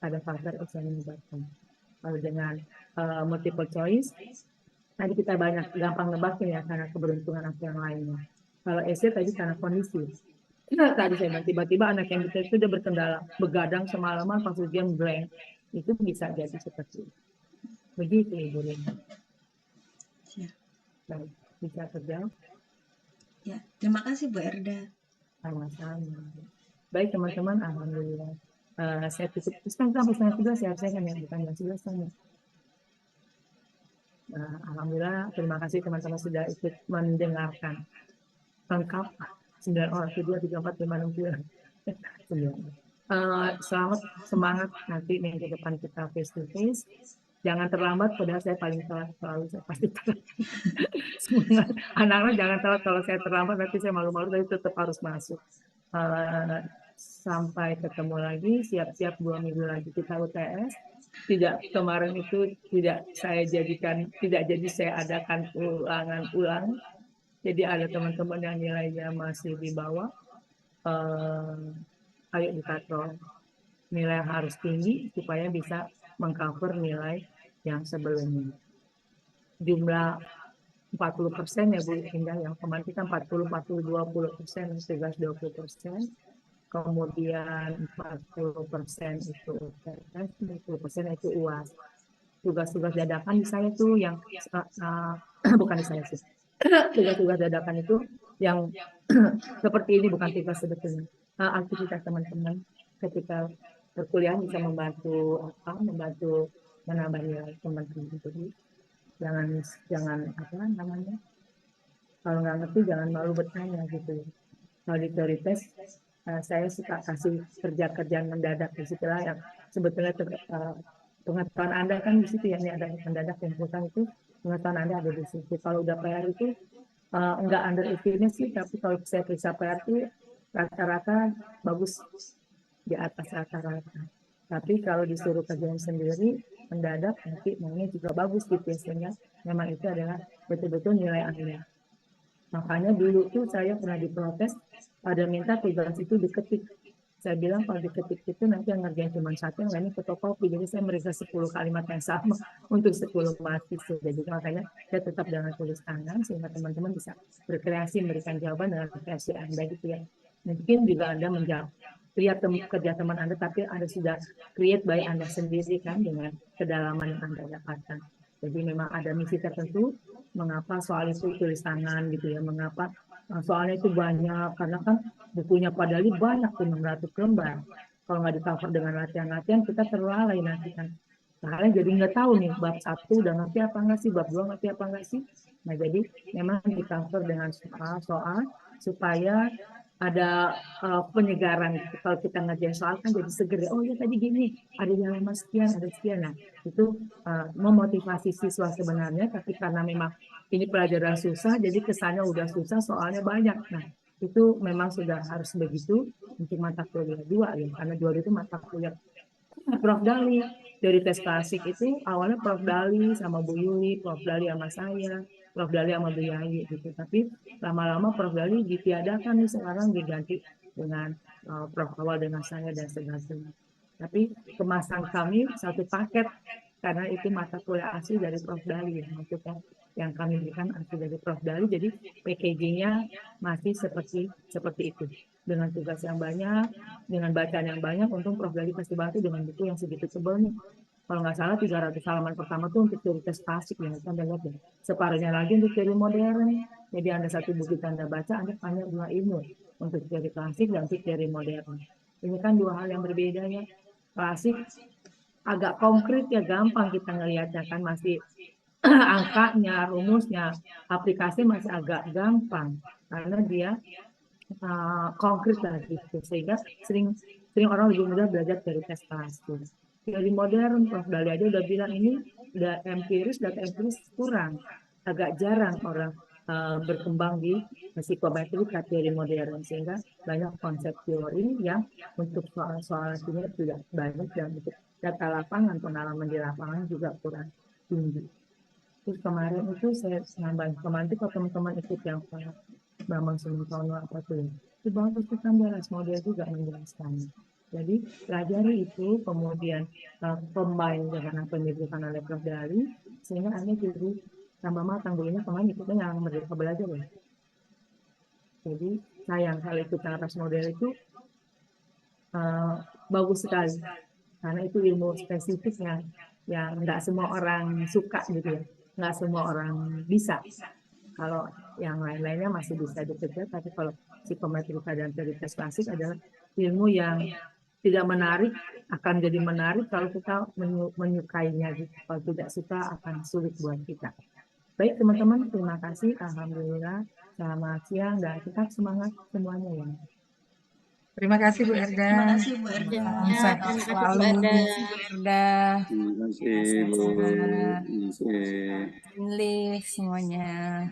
ada faktor X yang menyebabkan. Kalau dengan multiple choice, tadi kita gampang nebaknya ya karena keberuntungan atau yang lainnya. Kalau essay tadi karena kondisi. Nah, tadi saya bilang tiba-tiba anak yang kita itu udah berkendala, begadang semalaman pas ujian blank. Itu bisa jadi seperti itu. Begitu Ibu Rina. Baik, bisa terjawab? Ya, terima kasih Bu Erda. Sama-sama. Baik teman-teman, alhamdulillah. Saya tutup kan sampai setengah 11 ya, saya kan ya, bukan jam 11 kan ya. Alhamdulillah, terima kasih teman-teman sudah ikut mendengarkan. Lengkap 9 orang, 2, 3, 4, 5, 6, 7. Selamat, semangat nanti minggu depan kita face to face. Jangan terlambat, padahal saya paling telat selalu, saya pasti telat. Semangat, anak-anak jangan telat, kalau saya terlambat nanti saya malu-malu, tapi tetap harus masuk. Sampai ketemu lagi, siap-siap 2 minggu lagi kita UTS. Tidak, kemarin itu tidak jadi saya adakan ulangan. Jadi ada teman-teman yang nilainya masih di bawah, ayo dikatrol. Nilai harus tinggi supaya bisa mengcover nilai yang sebelumnya. Jumlah 40% ya Bu Indah, yang kemarin kita 40, 20%, 20%. Kemudian 40% itu UTS, 20% itu UAS. Tugas-tugas dadakan di saya tuh yang bukan di saya sih. Tugas-tugas dadakan itu yang seperti ini bukan tugas sebetulnya. Aktivitas teman-teman ketika perkuliahan bisa membantu menambah nilai teman-teman. Jadi jangan apa namanya, kalau nggak ngerti jangan malu bertanya gitu. Kalau di teori tes saya suka kasih kerja-kerjaan mendadak di situ lah yang sebetulnya pengetahuan Anda kan di situ ya, ini ada mendadak yang bukan itu pengetahuan Anda ada di situ. Kalau udah PR itu enggak underestimate sih, tapi kalau saya periksa PR itu rata-rata bagus di atas rata-rata. Tapi kalau disuruh kerjain sendiri, mendadak nanti maunya juga bagus gitu ya, sehingga memang itu adalah betul-betul nilai Anda. Makanya dulu tuh saya pernah diprotes, pada minta tugas itu diketik. Saya bilang kalau diketik itu nanti yang ngerjain cuma satu, yang lainnya fotokopi. Jadi saya meriksa 10 kalimat yang sama untuk 10 mahasiswa. Jadi makanya saya tetap dengan tulis tangan sehingga teman-teman bisa berkreasi memberikan jawaban dengan kreasi Anda gitu ya. Mungkin juga Anda menjawab lihat kerja teman Anda, tapi Anda sudah create by Anda sendiri kan dengan kedalaman yang Anda dapatkan. Jadi memang ada misi tertentu, mengapa soal itu tulis tangan gitu ya, mengapa soalnya itu banyak, karena kan bukunya Pak Dali banyak tuh 600 lembar. Kalau nggak di-cover dengan latihan-latihan, kita terlalai nanti kan. Nah, jadi nggak tahu nih, bab 1 udah ngerti apa nggak sih, bab 2 ngerti apa nggak sih. Nah, jadi memang di-cover dengan soal supaya ada penyegaran gitu. Kalau kita ngerjain soal kan jadi seger. Oh ya tadi gini, ada yang lama sekian, ada sekian. Nah itu memotivasi siswa sebenarnya, tapi karena memang ini pelajaran susah, jadi kesannya udah susah, soalnya banyak. Nah itu memang sudah harus begitu untuk mata kuliah 2 ya, karena 2 itu mata kuliah Prof. Dali. Dari tes klasik itu awalnya Prof. Dali sama Bu Yuli, Prof. Dali sama saya, Prof. Dali sama Bu Yayi gitu. Tapi lama-lama Prof. Dali ditiadakan nih, sekarang diganti dengan Prof. Awal dengan saya dan sebagainya. Tapi kemasan kami satu paket karena itu mata kuliah asli dari Prof. Dali ya, maksudnya yang kami berikan asli dari Prof. Dali, jadi packagingnya masih seperti itu, dengan tugas yang banyak, dengan bacaan yang banyak. Untung Prof. Dali pasti bantu dengan buku yang segitu tebal nih. Kalau nggak salah 300 halaman pertama tuh untuk teori tes klasik ya, Anda lihat ya. Separuhnya lagi untuk teori modern. Jadi Anda satu buku Anda baca, Anda banyak 2 ilmu untuk teori klasik dan untuk teori modern. Ini kan 2 hal yang berbeda ya. Klasik agak konkret ya, gampang kita ngelihatnya kan, masih angkanya, rumusnya, aplikasi masih agak gampang karena dia konkret lah gitu, sehingga sering orang lebih mudah belajar dari tes klasik. Teori modern, Prof. Dali aja udah bilang ini udah data empiris kurang, agak jarang orang berkembang di psikometri teori modern, sehingga banyak konsep teori yang untuk soal-soal ini tidak banyak, dan untuk data lapangan, pengalaman di lapangan juga kurang tinggi. Terus kemarin itu saya nambah, kemarin itu kalau teman-teman ikut yang Bambang Sumintono apa tuh, itu bagus tuh kan beres model juga menjelaskan. Jadi pelajari itu, kemudian combine dengan apa yang diberikan oleh Prof. Dali, sehingga Anda jadi tambah matang. Dulunya kemarin ikutnya yang Merdeka Belajar ya. Jadi sayang kalau ikut atas model itu bagus sekali, karena itu ilmu spesifik yang nggak semua orang suka gitu ya, nggak semua orang bisa. Kalau yang lain-lainnya masih bisa dikejar, tapi kalau psikometrika dan teori tes klasik adalah ilmu yang tidak menarik, akan jadi menarik kalau kita menyukainya gitu. Kalau tidak suka akan sulit buat kita. Baik teman-teman, terima kasih. Alhamdulillah, selamat siang dan tetap semangat semuanya ya. Terima kasih Bu Erda. Terima kasih Bu Erda. Salam sehat selalu Bu Erda. Terima kasih Bu. Live semuanya.